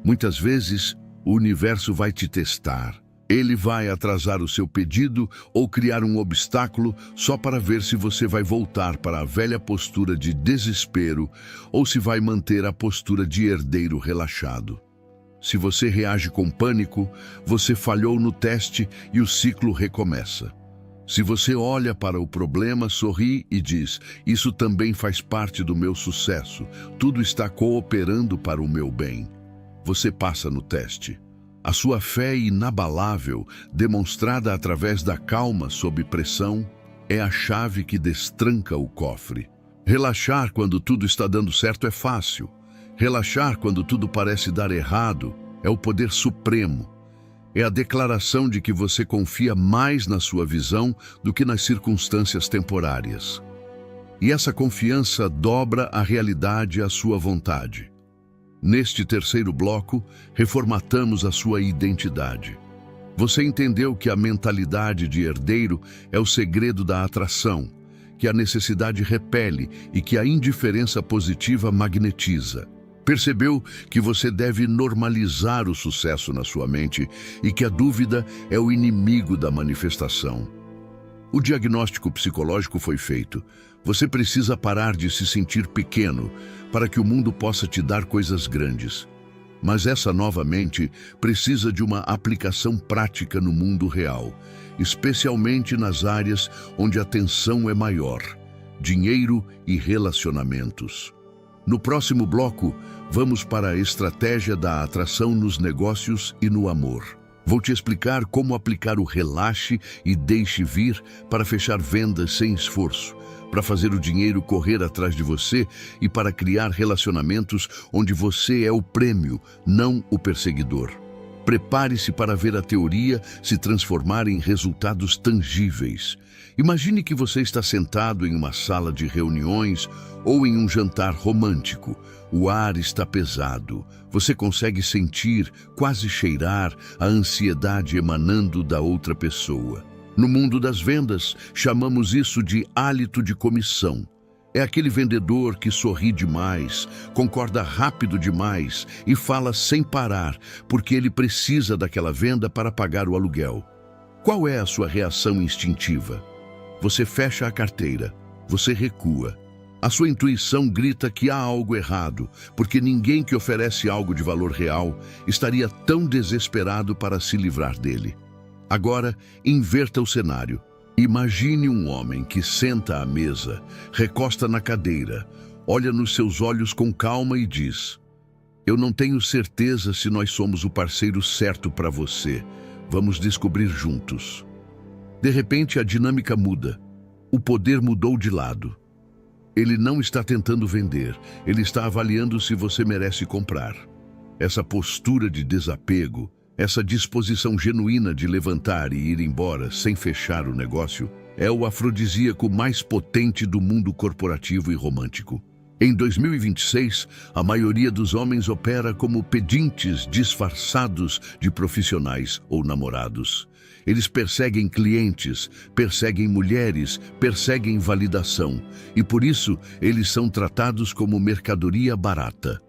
Muitas vezes, o universo vai te testar. Ele vai atrasar o seu pedido ou criar um obstáculo só para ver se você vai voltar para a velha postura de desespero ou se vai manter a postura de herdeiro relaxado. Se você reage com pânico, você falhou no teste e o ciclo recomeça. Se você olha para o problema, sorri e diz: isso também faz parte do meu sucesso, tudo está cooperando para o meu bem. Você passa no teste. A sua fé inabalável, demonstrada através da calma sob pressão, é a chave que destranca o cofre. Relaxar quando tudo está dando certo é fácil. Relaxar quando tudo parece dar errado é o poder supremo. É a declaração de que você confia mais na sua visão do que nas circunstâncias temporárias. E essa confiança dobra a realidade à sua vontade. Neste terceiro bloco, reformatamos a sua identidade. Você entendeu que a mentalidade de herdeiro é o segredo da atração, que a necessidade repele e que a indiferença positiva magnetiza. Percebeu que você deve normalizar o sucesso na sua mente e que a dúvida é o inimigo da manifestação. O diagnóstico psicológico foi feito. Você precisa parar de se sentir pequeno para que o mundo possa te dar coisas grandes. Mas essa nova mente precisa de uma aplicação prática no mundo real, especialmente nas áreas onde a tensão é maior, dinheiro e relacionamentos. No próximo bloco, vamos para a estratégia da atração nos negócios e no amor. Vou te explicar como aplicar o relaxe e deixe vir para fechar vendas sem esforço, para fazer o dinheiro correr atrás de você e para criar relacionamentos onde você é o prêmio, não o perseguidor. Prepare-se para ver a teoria se transformar em resultados tangíveis. Imagine que você está sentado em uma sala de reuniões ou em um jantar romântico. O ar está pesado. Você consegue sentir, quase cheirar, a ansiedade emanando da outra pessoa. No mundo das vendas, chamamos isso de hálito de comissão. É aquele vendedor que sorri demais, concorda rápido demais e fala sem parar, porque ele precisa daquela venda para pagar o aluguel. Qual é a sua reação instintiva? Você fecha a carteira, você recua. A sua intuição grita que há algo errado, porque ninguém que oferece algo de valor real estaria tão desesperado para se livrar dele. Agora, inverta o cenário. Imagine um homem que senta à mesa, recosta na cadeira, olha nos seus olhos com calma e diz: "Eu não tenho certeza se nós somos o parceiro certo para você. Vamos descobrir juntos." De repente, a dinâmica muda. O poder mudou de lado. Ele não está tentando vender, ele está avaliando se você merece comprar. Essa postura de desapego, essa disposição genuína de levantar e ir embora sem fechar o negócio, é o afrodisíaco mais potente do mundo corporativo e romântico. Em 2026, a maioria dos homens opera como pedintes disfarçados de profissionais ou namorados. Eles perseguem clientes, perseguem mulheres, perseguem validação, e por isso eles são tratados como mercadoria barata.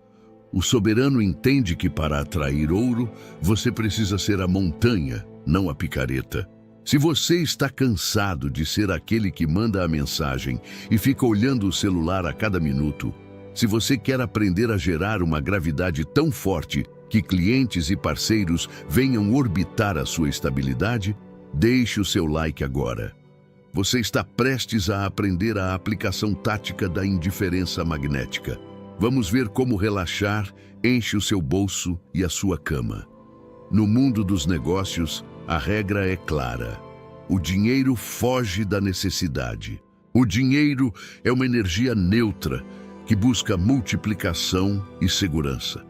O soberano entende que para atrair ouro, você precisa ser a montanha, não a picareta. Se você está cansado de ser aquele que manda a mensagem e fica olhando o celular a cada minuto, se você quer aprender a gerar uma gravidade tão forte que clientes e parceiros venham orbitar a sua estabilidade, deixe o seu like agora. Você está prestes a aprender a aplicação tática da indiferença magnética. Vamos ver como relaxar enche o seu bolso e a sua cama. No mundo dos negócios, a regra é clara. O dinheiro foge da necessidade. O dinheiro é uma energia neutra que busca multiplicação e segurança.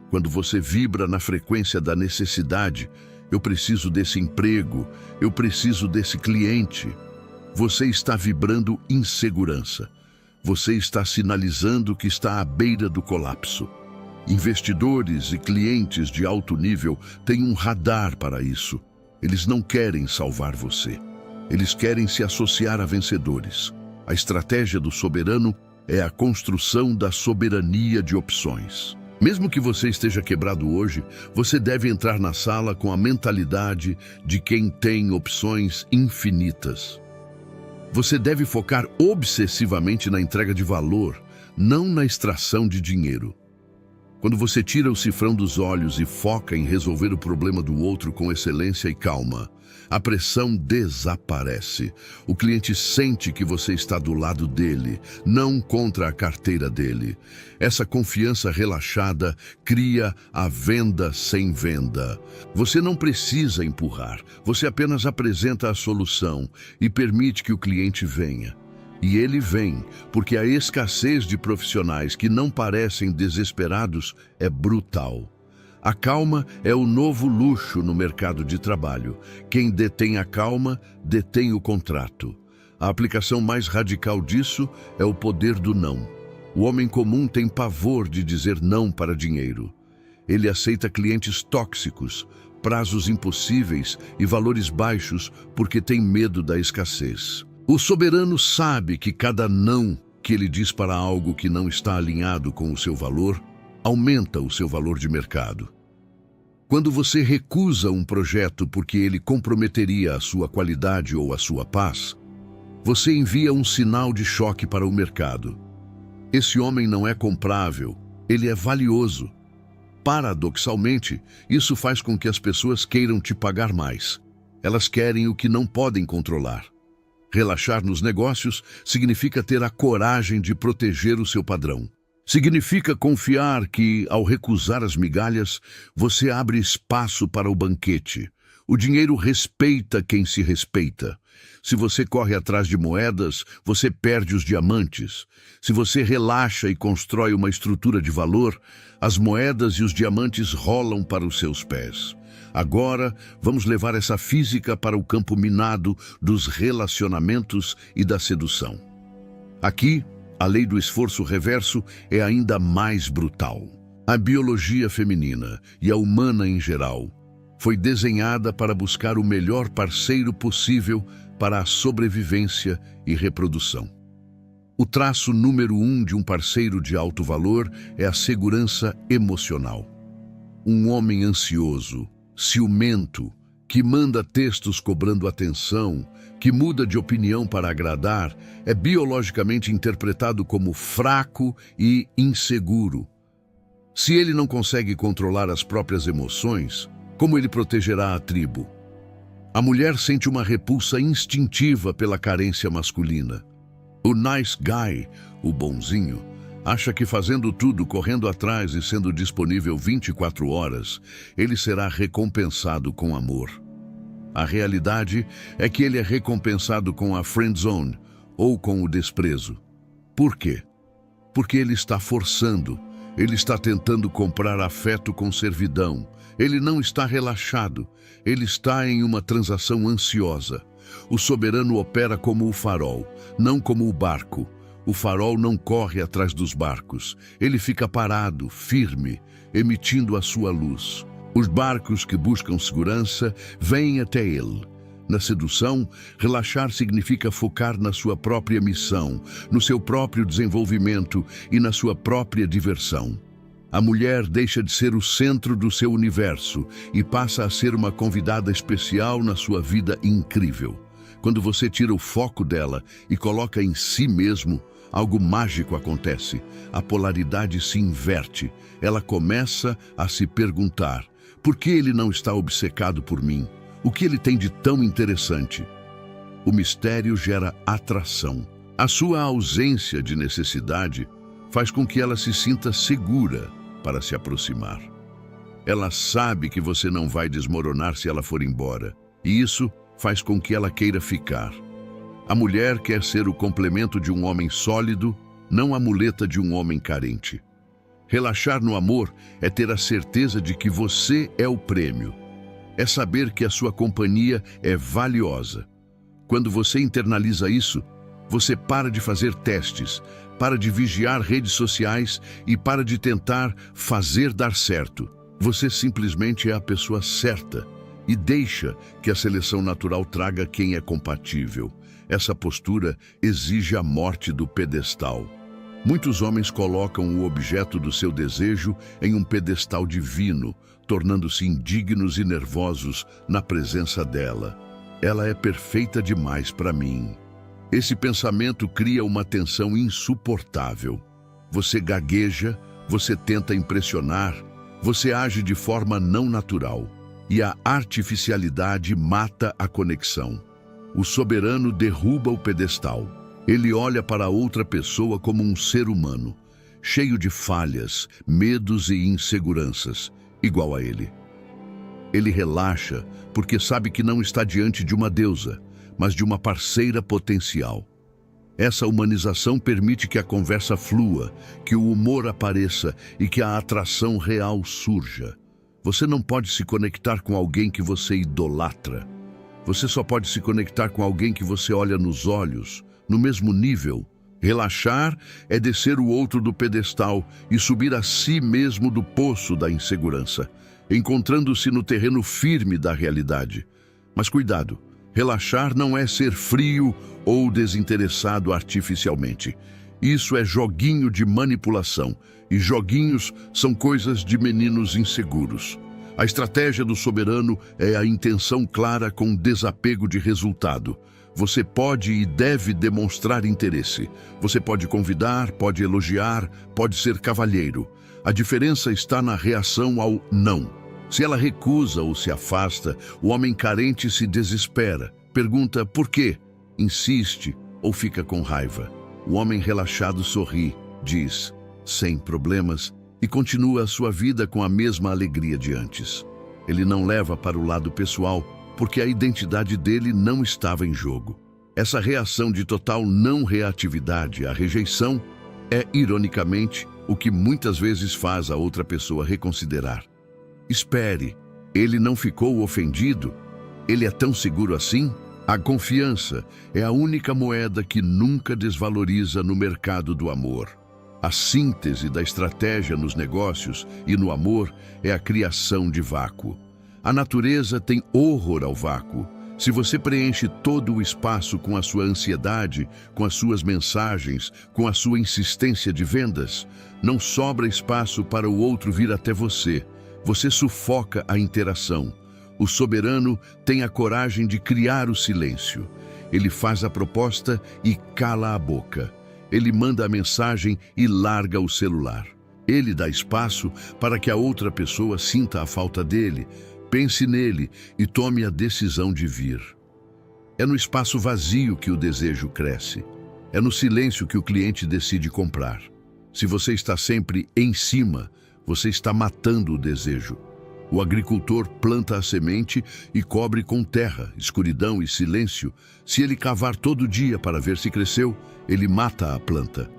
Quando você vibra na frequência da necessidade, eu preciso desse emprego, eu preciso desse cliente, você está vibrando insegurança. Você está sinalizando que está à beira do colapso. Investidores e clientes de alto nível têm um radar para isso. Eles não querem salvar você. Eles querem se associar a vencedores. A estratégia do soberano é a construção da soberania de opções. Mesmo que você esteja quebrado hoje, você deve entrar na sala com a mentalidade de quem tem opções infinitas. Você deve focar obsessivamente na entrega de valor, não na extração de dinheiro. Quando você tira o cifrão dos olhos e foca em resolver o problema do outro com excelência e calma, a pressão desaparece. O cliente sente que você está do lado dele, não contra a carteira dele. Essa confiança relaxada cria a venda sem venda. Você não precisa empurrar, você apenas apresenta a solução e permite que o cliente venha. E ele vem, porque a escassez de profissionais que não parecem desesperados é brutal. A calma é o novo luxo no mercado de trabalho. Quem detém a calma, detém o contrato. A aplicação mais radical disso é o poder do não. O homem comum tem pavor de dizer não para dinheiro. Ele aceita clientes tóxicos, prazos impossíveis e valores baixos porque tem medo da escassez. O soberano sabe que cada não que ele diz para algo que não está alinhado com o seu valor, aumenta o seu valor de mercado. Quando você recusa um projeto porque ele comprometeria a sua qualidade ou a sua paz, você envia um sinal de choque para o mercado. Esse homem não é comprável, ele é valioso. Paradoxalmente, isso faz com que as pessoas queiram te pagar mais. Elas querem o que não podem controlar. Relaxar nos negócios significa ter a coragem de proteger o seu padrão. Significa confiar que, ao recusar as migalhas, você abre espaço para o banquete. O dinheiro respeita quem se respeita. Se você corre atrás de moedas, você perde os diamantes. Se você relaxa e constrói uma estrutura de valor, as moedas e os diamantes rolam para os seus pés. Agora, vamos levar essa física para o campo minado dos relacionamentos e da sedução. Aqui, a lei do esforço reverso é ainda mais brutal. A biologia feminina e a humana em geral foi desenhada para buscar o melhor parceiro possível para a sobrevivência e reprodução. O traço número 1 de um parceiro de alto valor é a segurança emocional. Um homem ansioso, ciumento, que manda textos cobrando atenção, que muda de opinião para agradar, é biologicamente interpretado como fraco e inseguro. Se ele não consegue controlar as próprias emoções, como ele protegerá a tribo? A mulher sente uma repulsa instintiva pela carência masculina. O nice guy, o bonzinho, acha que fazendo tudo, correndo atrás e sendo disponível 24 horas, ele será recompensado com amor. A realidade é que ele é recompensado com a friend zone ou com o desprezo. Por quê? Porque ele está forçando, ele está tentando comprar afeto com servidão, ele não está relaxado, ele está em uma transação ansiosa. O soberano opera como o farol, não como o barco. O farol não corre atrás dos barcos, ele fica parado, firme, emitindo a sua luz. Os barcos que buscam segurança vêm até ele. Na sedução, relaxar significa focar na sua própria missão, no seu próprio desenvolvimento e na sua própria diversão. A mulher deixa de ser o centro do seu universo e passa a ser uma convidada especial na sua vida incrível. Quando você tira o foco dela e coloca em si mesmo, algo mágico acontece. A polaridade se inverte. Ela começa a se perguntar: por que ele não está obcecado por mim? O que ele tem de tão interessante? O mistério gera atração. A sua ausência de necessidade faz com que ela se sinta segura para se aproximar. Ela sabe que você não vai desmoronar se ela for embora, e isso faz com que ela queira ficar. A mulher quer ser o complemento de um homem sólido, não a muleta de um homem carente. Relaxar no amor é ter a certeza de que você é o prêmio. É saber que a sua companhia é valiosa. Quando você internaliza isso, você para de fazer testes, para de vigiar redes sociais e para de tentar fazer dar certo. Você simplesmente é a pessoa certa e deixa que a seleção natural traga quem é compatível. Essa postura exige a morte do pedestal. Muitos homens colocam o objeto do seu desejo em um pedestal divino, tornando-se indignos e nervosos na presença dela. Ela é perfeita demais para mim. Esse pensamento cria uma tensão insuportável. Você gagueja, você tenta impressionar, você age de forma não natural. E a artificialidade mata a conexão. O soberano derruba o pedestal. Ele olha para outra pessoa como um ser humano, cheio de falhas, medos e inseguranças, igual a ele. Ele relaxa porque sabe que não está diante de uma deusa, mas de uma parceira potencial. Essa humanização permite que a conversa flua, que o humor apareça e que a atração real surja. Você não pode se conectar com alguém que você idolatra. Você só pode se conectar com alguém que você olha nos olhos, no mesmo nível. Relaxar é descer o outro do pedestal e subir a si mesmo do poço da insegurança, encontrando-se no terreno firme da realidade. Mas cuidado, relaxar não é ser frio ou desinteressado artificialmente. Isso é joguinho de manipulação, e joguinhos são coisas de meninos inseguros. A estratégia do soberano é a intenção clara com desapego de resultado. Você pode e deve demonstrar interesse. Você pode convidar, pode elogiar, pode ser cavalheiro. A diferença está na reação ao não. Se ela recusa ou se afasta, o homem carente se desespera. Pergunta por quê, insiste ou fica com raiva. O homem relaxado sorri, diz: sem problemas, e continua a sua vida com a mesma alegria de antes. Ele não leva para o lado pessoal, porque a identidade dele não estava em jogo. Essa reação de total não reatividade à rejeição é, ironicamente, o que muitas vezes faz a outra pessoa reconsiderar. Espere, ele não ficou ofendido? Ele é tão seguro assim? A confiança é a única moeda que nunca desvaloriza no mercado do amor. A síntese da estratégia nos negócios e no amor é a criação de vácuo. A natureza tem horror ao vácuo. Se você preenche todo o espaço com a sua ansiedade, com as suas mensagens, com a sua insistência de vendas, não sobra espaço para o outro vir até você. Você sufoca a interação. O soberano tem a coragem de criar o silêncio. Ele faz a proposta e cala a boca. Ele manda a mensagem e larga o celular. Ele dá espaço para que a outra pessoa sinta a falta dele, pense nele e tome a decisão de vir. É no espaço vazio que o desejo cresce. É no silêncio que o cliente decide comprar. Se você está sempre em cima, você está matando o desejo. O agricultor planta a semente e cobre com terra, escuridão e silêncio. Se ele cavar todo dia para ver se cresceu, ele mata a planta.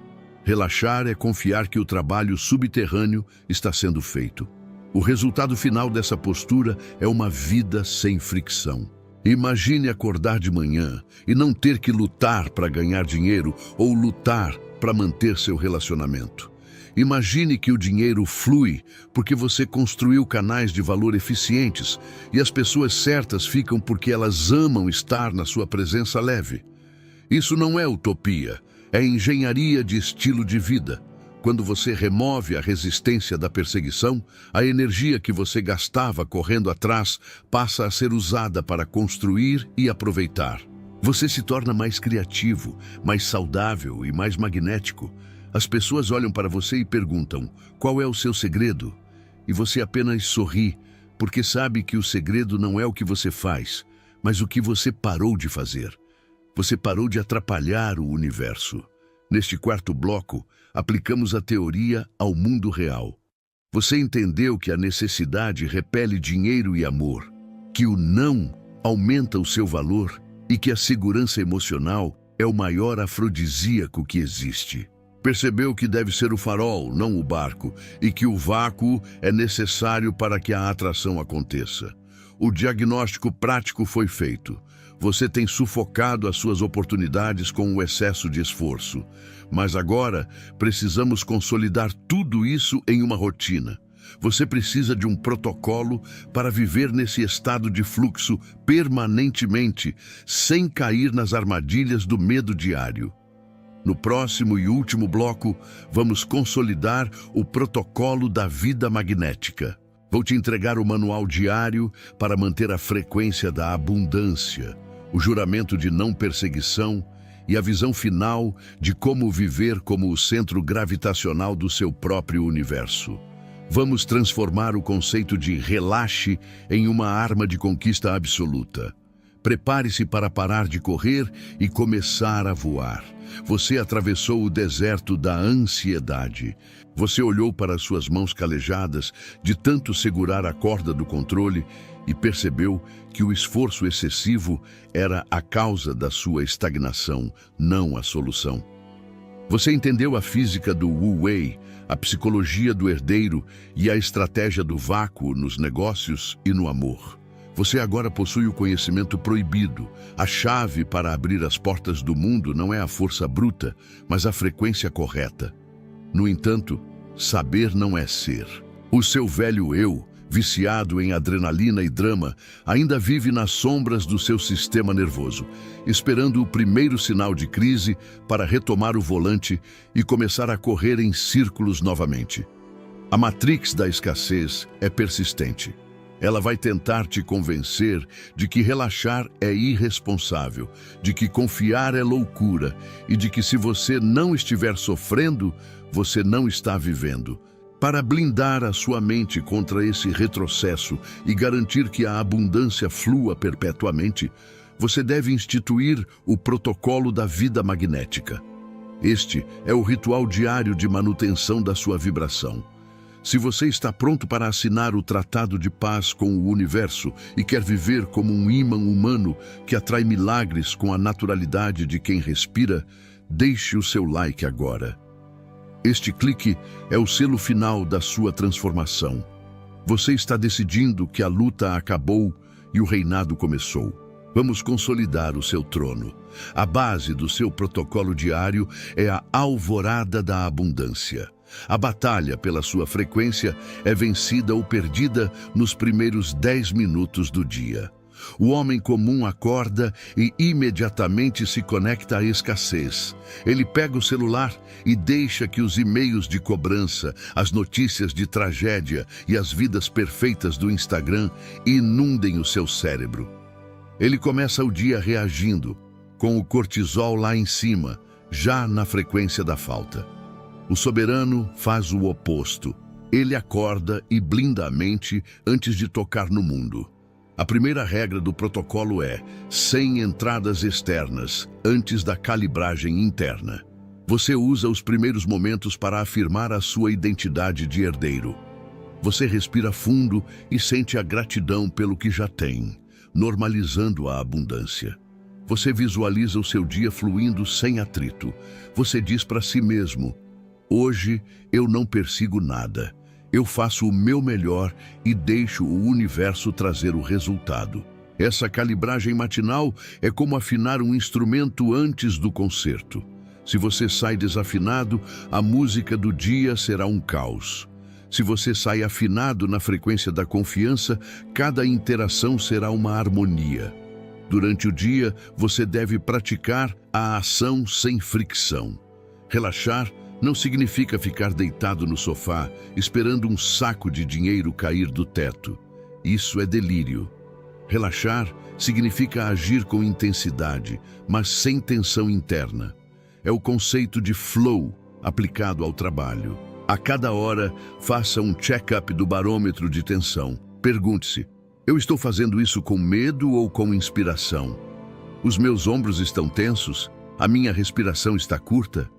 Relaxar é confiar que o trabalho subterrâneo está sendo feito. O resultado final dessa postura é uma vida sem fricção. Imagine acordar de manhã e não ter que lutar para ganhar dinheiro ou lutar para manter seu relacionamento. Imagine que o dinheiro flui porque você construiu canais de valor eficientes e as pessoas certas ficam porque elas amam estar na sua presença leve. Isso não é utopia, é engenharia de estilo de vida. Quando você remove a resistência da perseguição, a energia que você gastava correndo atrás passa a ser usada para construir e aproveitar. Você se torna mais criativo, mais saudável e mais magnético. As pessoas olham para você e perguntam, qual é o seu segredo? E você apenas sorri, porque sabe que o segredo não é o que você faz, mas o que você parou de fazer. Você parou de atrapalhar o universo. Neste quarto bloco, aplicamos a teoria ao mundo real. Você entendeu que a necessidade repele dinheiro e amor, que o não aumenta o seu valor e que a segurança emocional é o maior afrodisíaco que existe. Percebeu que deve ser o farol, não o barco, e que o vácuo é necessário para que a atração aconteça. O diagnóstico prático foi feito. Você tem sufocado as suas oportunidades com o excesso de esforço. Mas agora precisamos consolidar tudo isso em uma rotina. Você precisa de um protocolo para viver nesse estado de fluxo permanentemente, sem cair nas armadilhas do medo diário. No próximo e último bloco, vamos consolidar o protocolo da vida magnética. Vou te entregar o manual diário para manter a frequência da abundância, o juramento de não perseguição e a visão final de como viver como o centro gravitacional do seu próprio universo. Vamos transformar o conceito de relaxe em uma arma de conquista absoluta. Prepare-se para parar de correr e começar a voar. Você atravessou o deserto da ansiedade. Você olhou para suas mãos calejadas de tanto segurar a corda do controle e percebeu que o esforço excessivo era a causa da sua estagnação, não a solução. Você entendeu a física do Wu Wei, a psicologia do herdeiro e a estratégia do vácuo nos negócios e no amor. Você agora possui o conhecimento proibido. A chave para abrir as portas do mundo não é a força bruta, mas a frequência correta. No entanto, saber não é ser. O seu velho eu, viciado em adrenalina e drama, ainda vive nas sombras do seu sistema nervoso, esperando o primeiro sinal de crise para retomar o volante e começar a correr em círculos novamente. A matrix da escassez é persistente. Ela vai tentar te convencer de que relaxar é irresponsável, de que confiar é loucura e de que se você não estiver sofrendo, você não está vivendo. Para blindar a sua mente contra esse retrocesso e garantir que a abundância flua perpetuamente, você deve instituir o protocolo da vida magnética. Este é o ritual diário de manutenção da sua vibração. Se você está pronto para assinar o Tratado de Paz com o Universo e quer viver como um ímã humano que atrai milagres com a naturalidade de quem respira, deixe o seu like agora. Este clique é o selo final da sua transformação. Você está decidindo que a luta acabou e o reinado começou. Vamos consolidar o seu trono. A base do seu protocolo diário é a alvorada da abundância. A batalha pela sua frequência é vencida ou perdida nos primeiros 10 minutos do dia. O homem comum acorda e imediatamente se conecta à escassez. Ele pega o celular e deixa que os e-mails de cobrança, as notícias de tragédia e as vidas perfeitas do Instagram inundem o seu cérebro. Ele começa o dia reagindo, com o cortisol lá em cima, já na frequência da falta. O soberano faz o oposto. Ele acorda e blinda a mente antes de tocar no mundo. A primeira regra do protocolo é: sem entradas externas, antes da calibragem interna. Você usa os primeiros momentos para afirmar a sua identidade de herdeiro. Você respira fundo e sente a gratidão pelo que já tem, normalizando a abundância. Você visualiza o seu dia fluindo sem atrito. Você diz para si mesmo: hoje eu não persigo nada. Eu faço o meu melhor e deixo o universo trazer o resultado. Essa calibragem matinal é como afinar um instrumento antes do concerto. Se você sai desafinado, a música do dia será um caos. Se você sai afinado na frequência da confiança, cada interação será uma harmonia. Durante o dia, você deve praticar a ação sem fricção. Relaxar não significa ficar deitado no sofá, esperando um saco de dinheiro cair do teto. Isso é delírio. Relaxar significa agir com intensidade, mas sem tensão interna. É o conceito de flow aplicado ao trabalho. A cada hora, faça um check-up do barômetro de tensão. Pergunte-se: eu estou fazendo isso com medo ou com inspiração? Os meus ombros estão tensos? A minha respiração está curta?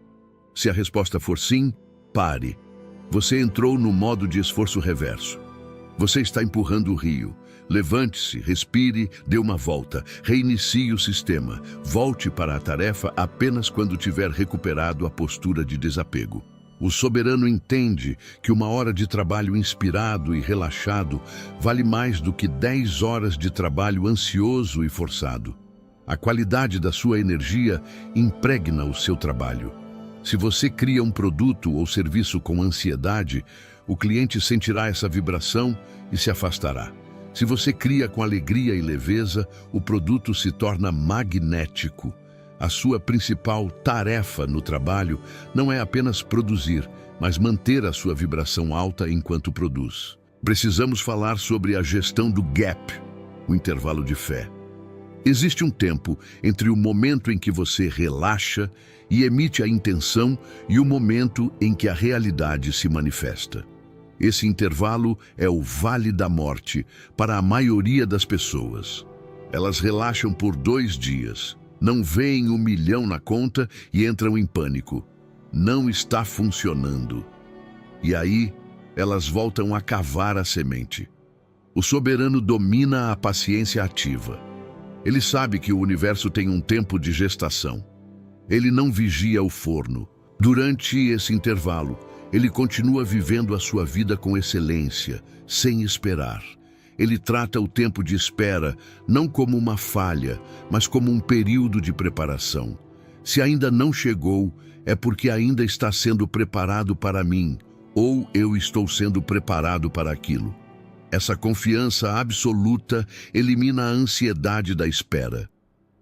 Se a resposta for sim, pare. Você entrou no modo de esforço reverso. Você está empurrando o rio. Levante-se, respire, dê uma volta, reinicie o sistema. Volte para a tarefa apenas quando tiver recuperado a postura de desapego. O soberano entende que uma hora de trabalho inspirado e relaxado vale mais do que 10 horas de trabalho ansioso e forçado. A qualidade da sua energia impregna o seu trabalho. Se você cria um produto ou serviço com ansiedade, o cliente sentirá essa vibração e se afastará. Se você cria com alegria e leveza, o produto se torna magnético. A sua principal tarefa no trabalho não é apenas produzir, mas manter a sua vibração alta enquanto produz. Precisamos falar sobre a gestão do gap, o intervalo de fé. Existe um tempo entre o momento em que você relaxa e emite a intenção e o momento em que a realidade se manifesta. Esse intervalo é o vale da morte para a maioria das pessoas. Elas relaxam por 2 dias, não veem 1 milhão na conta e entram em pânico. Não está funcionando. E aí, elas voltam a cavar a semente. O soberano domina a paciência ativa. Ele sabe que o universo tem um tempo de gestação. Ele não vigia o forno. Durante esse intervalo, ele continua vivendo a sua vida com excelência, sem esperar. Ele trata o tempo de espera não como uma falha, mas como um período de preparação. Se ainda não chegou, é porque ainda está sendo preparado para mim, ou eu estou sendo preparado para aquilo. Essa confiança absoluta elimina a ansiedade da espera.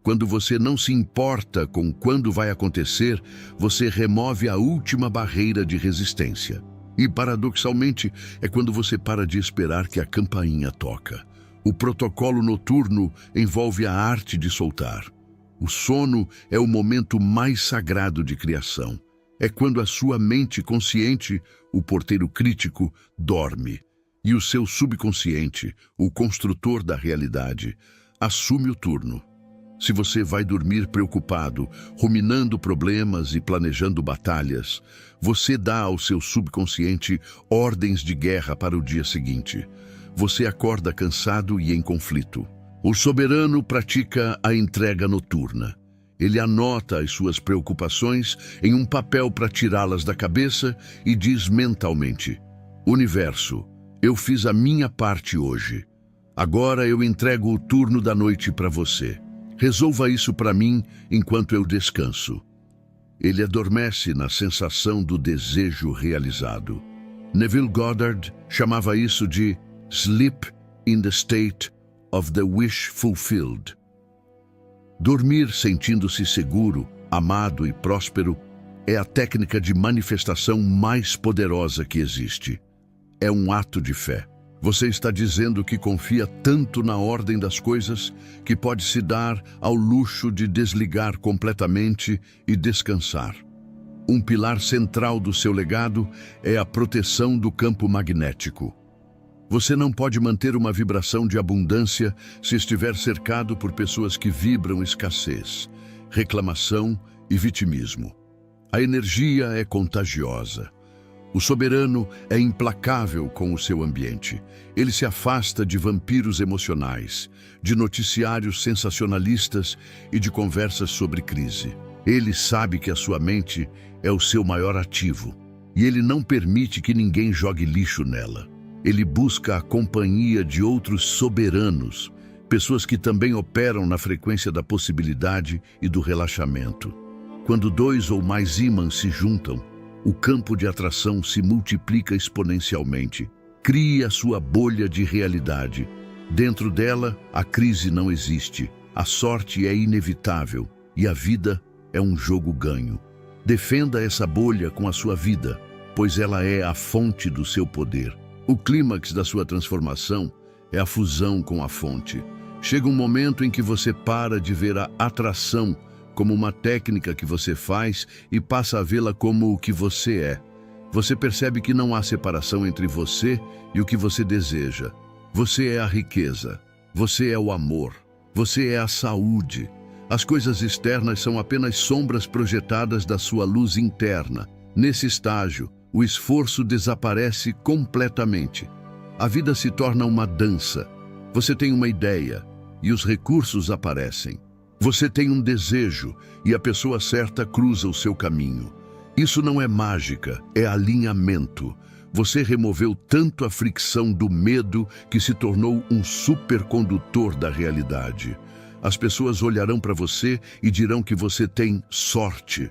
Quando você não se importa com quando vai acontecer, você remove a última barreira de resistência. E, paradoxalmente, é quando você para de esperar que a campainha toca. O protocolo noturno envolve a arte de soltar. O sono é o momento mais sagrado de criação. É quando a sua mente consciente, o porteiro crítico, dorme. E o seu subconsciente, o construtor da realidade, assume o turno. Se você vai dormir preocupado, ruminando problemas e planejando batalhas, você dá ao seu subconsciente ordens de guerra para o dia seguinte. Você acorda cansado e em conflito. O soberano pratica a entrega noturna. Ele anota as suas preocupações em um papel para tirá-las da cabeça e diz mentalmente: Universo, eu fiz a minha parte hoje. Agora eu entrego o turno da noite para você. Resolva isso para mim enquanto eu descanso. Ele adormece na sensação do desejo realizado. Neville Goddard chamava isso de sleep in the state of the wish fulfilled. Dormir sentindo-se seguro, amado e próspero é a técnica de manifestação mais poderosa que existe. É um ato de fé. Você está dizendo que confia tanto na ordem das coisas que pode se dar ao luxo de desligar completamente e descansar. Um pilar central do seu legado é a proteção do campo magnético. Você não pode manter uma vibração de abundância se estiver cercado por pessoas que vibram escassez, reclamação e vitimismo. A energia é contagiosa. O soberano é implacável com o seu ambiente. Ele se afasta de vampiros emocionais, de noticiários sensacionalistas e de conversas sobre crise. Ele sabe que a sua mente é o seu maior ativo e ele não permite que ninguém jogue lixo nela. Ele busca a companhia de outros soberanos, pessoas que também operam na frequência da possibilidade e do relaxamento. Quando dois ou mais ímãs se juntam, o campo de atração se multiplica exponencialmente. Crie a sua bolha de realidade. Dentro dela, a crise não existe, a sorte é inevitável e a vida é um jogo ganho. Defenda essa bolha com a sua vida, pois ela é a fonte do seu poder. O clímax da sua transformação é a fusão com a fonte. Chega um momento em que você para de ver a atração como uma técnica que você faz e passa a vê-la como o que você é. Você percebe que não há separação entre você e o que você deseja. Você é a riqueza, você é o amor, você é a saúde. As coisas externas são apenas sombras projetadas da sua luz interna. Nesse estágio, o esforço desaparece completamente. A vida se torna uma dança. Você tem uma ideia e os recursos aparecem. Você tem um desejo e a pessoa certa cruza o seu caminho. Isso não é mágica, é alinhamento. Você removeu tanto a fricção do medo que se tornou um supercondutor da realidade. As pessoas olharão para você e dirão que você tem sorte.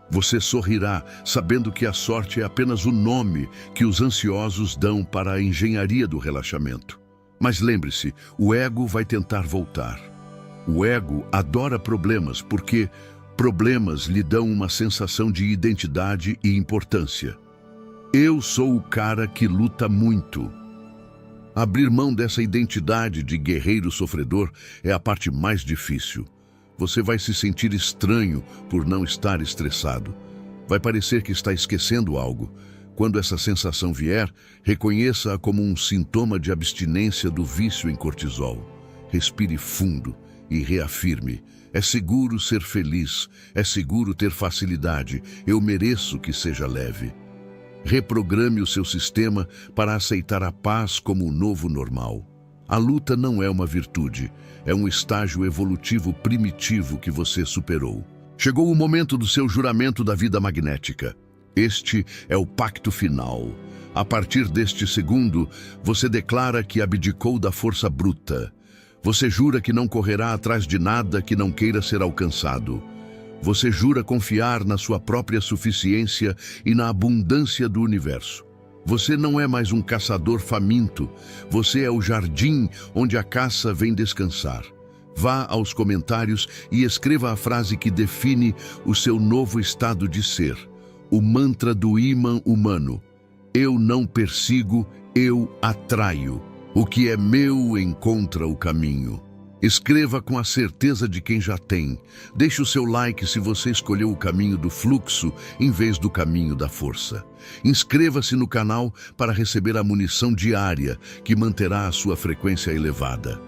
Você sorrirá, sabendo que a sorte é apenas o nome que os ansiosos dão para a engenharia do relaxamento. Mas lembre-se, o ego vai tentar voltar. O ego adora problemas porque problemas lhe dão uma sensação de identidade e importância. Eu sou o cara que luta muito. Abrir mão dessa identidade de guerreiro sofredor é a parte mais difícil. Você vai se sentir estranho por não estar estressado. Vai parecer que está esquecendo algo. Quando essa sensação vier, reconheça-a como um sintoma de abstinência do vício em cortisol. Respire fundo e reafirme: é seguro ser feliz, é seguro ter facilidade, eu mereço que seja leve. Reprograme o seu sistema para aceitar a paz como o novo normal. A luta não é uma virtude, é um estágio evolutivo primitivo que você superou. Chegou o momento do seu juramento da vida magnética. Este é o pacto final. A partir deste segundo, você declara que abdicou da força bruta. Você jura que não correrá atrás de nada que não queira ser alcançado. Você jura confiar na sua própria suficiência e na abundância do universo. Você não é mais um caçador faminto. Você é o jardim onde a caça vem descansar. Vá aos comentários e escreva a frase que define o seu novo estado de ser. O mantra do ímã humano. Eu não persigo, eu atraio. O que é meu encontra o caminho. Escreva com a certeza de quem já tem. Deixe o seu like se você escolheu o caminho do fluxo em vez do caminho da força. Inscreva-se no canal para receber a munição diária que manterá a sua frequência elevada.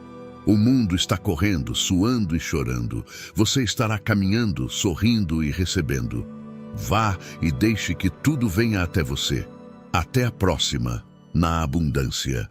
O mundo está correndo, suando e chorando. Você estará caminhando, sorrindo e recebendo. Vá e deixe que tudo venha até você. Até a próxima, na abundância.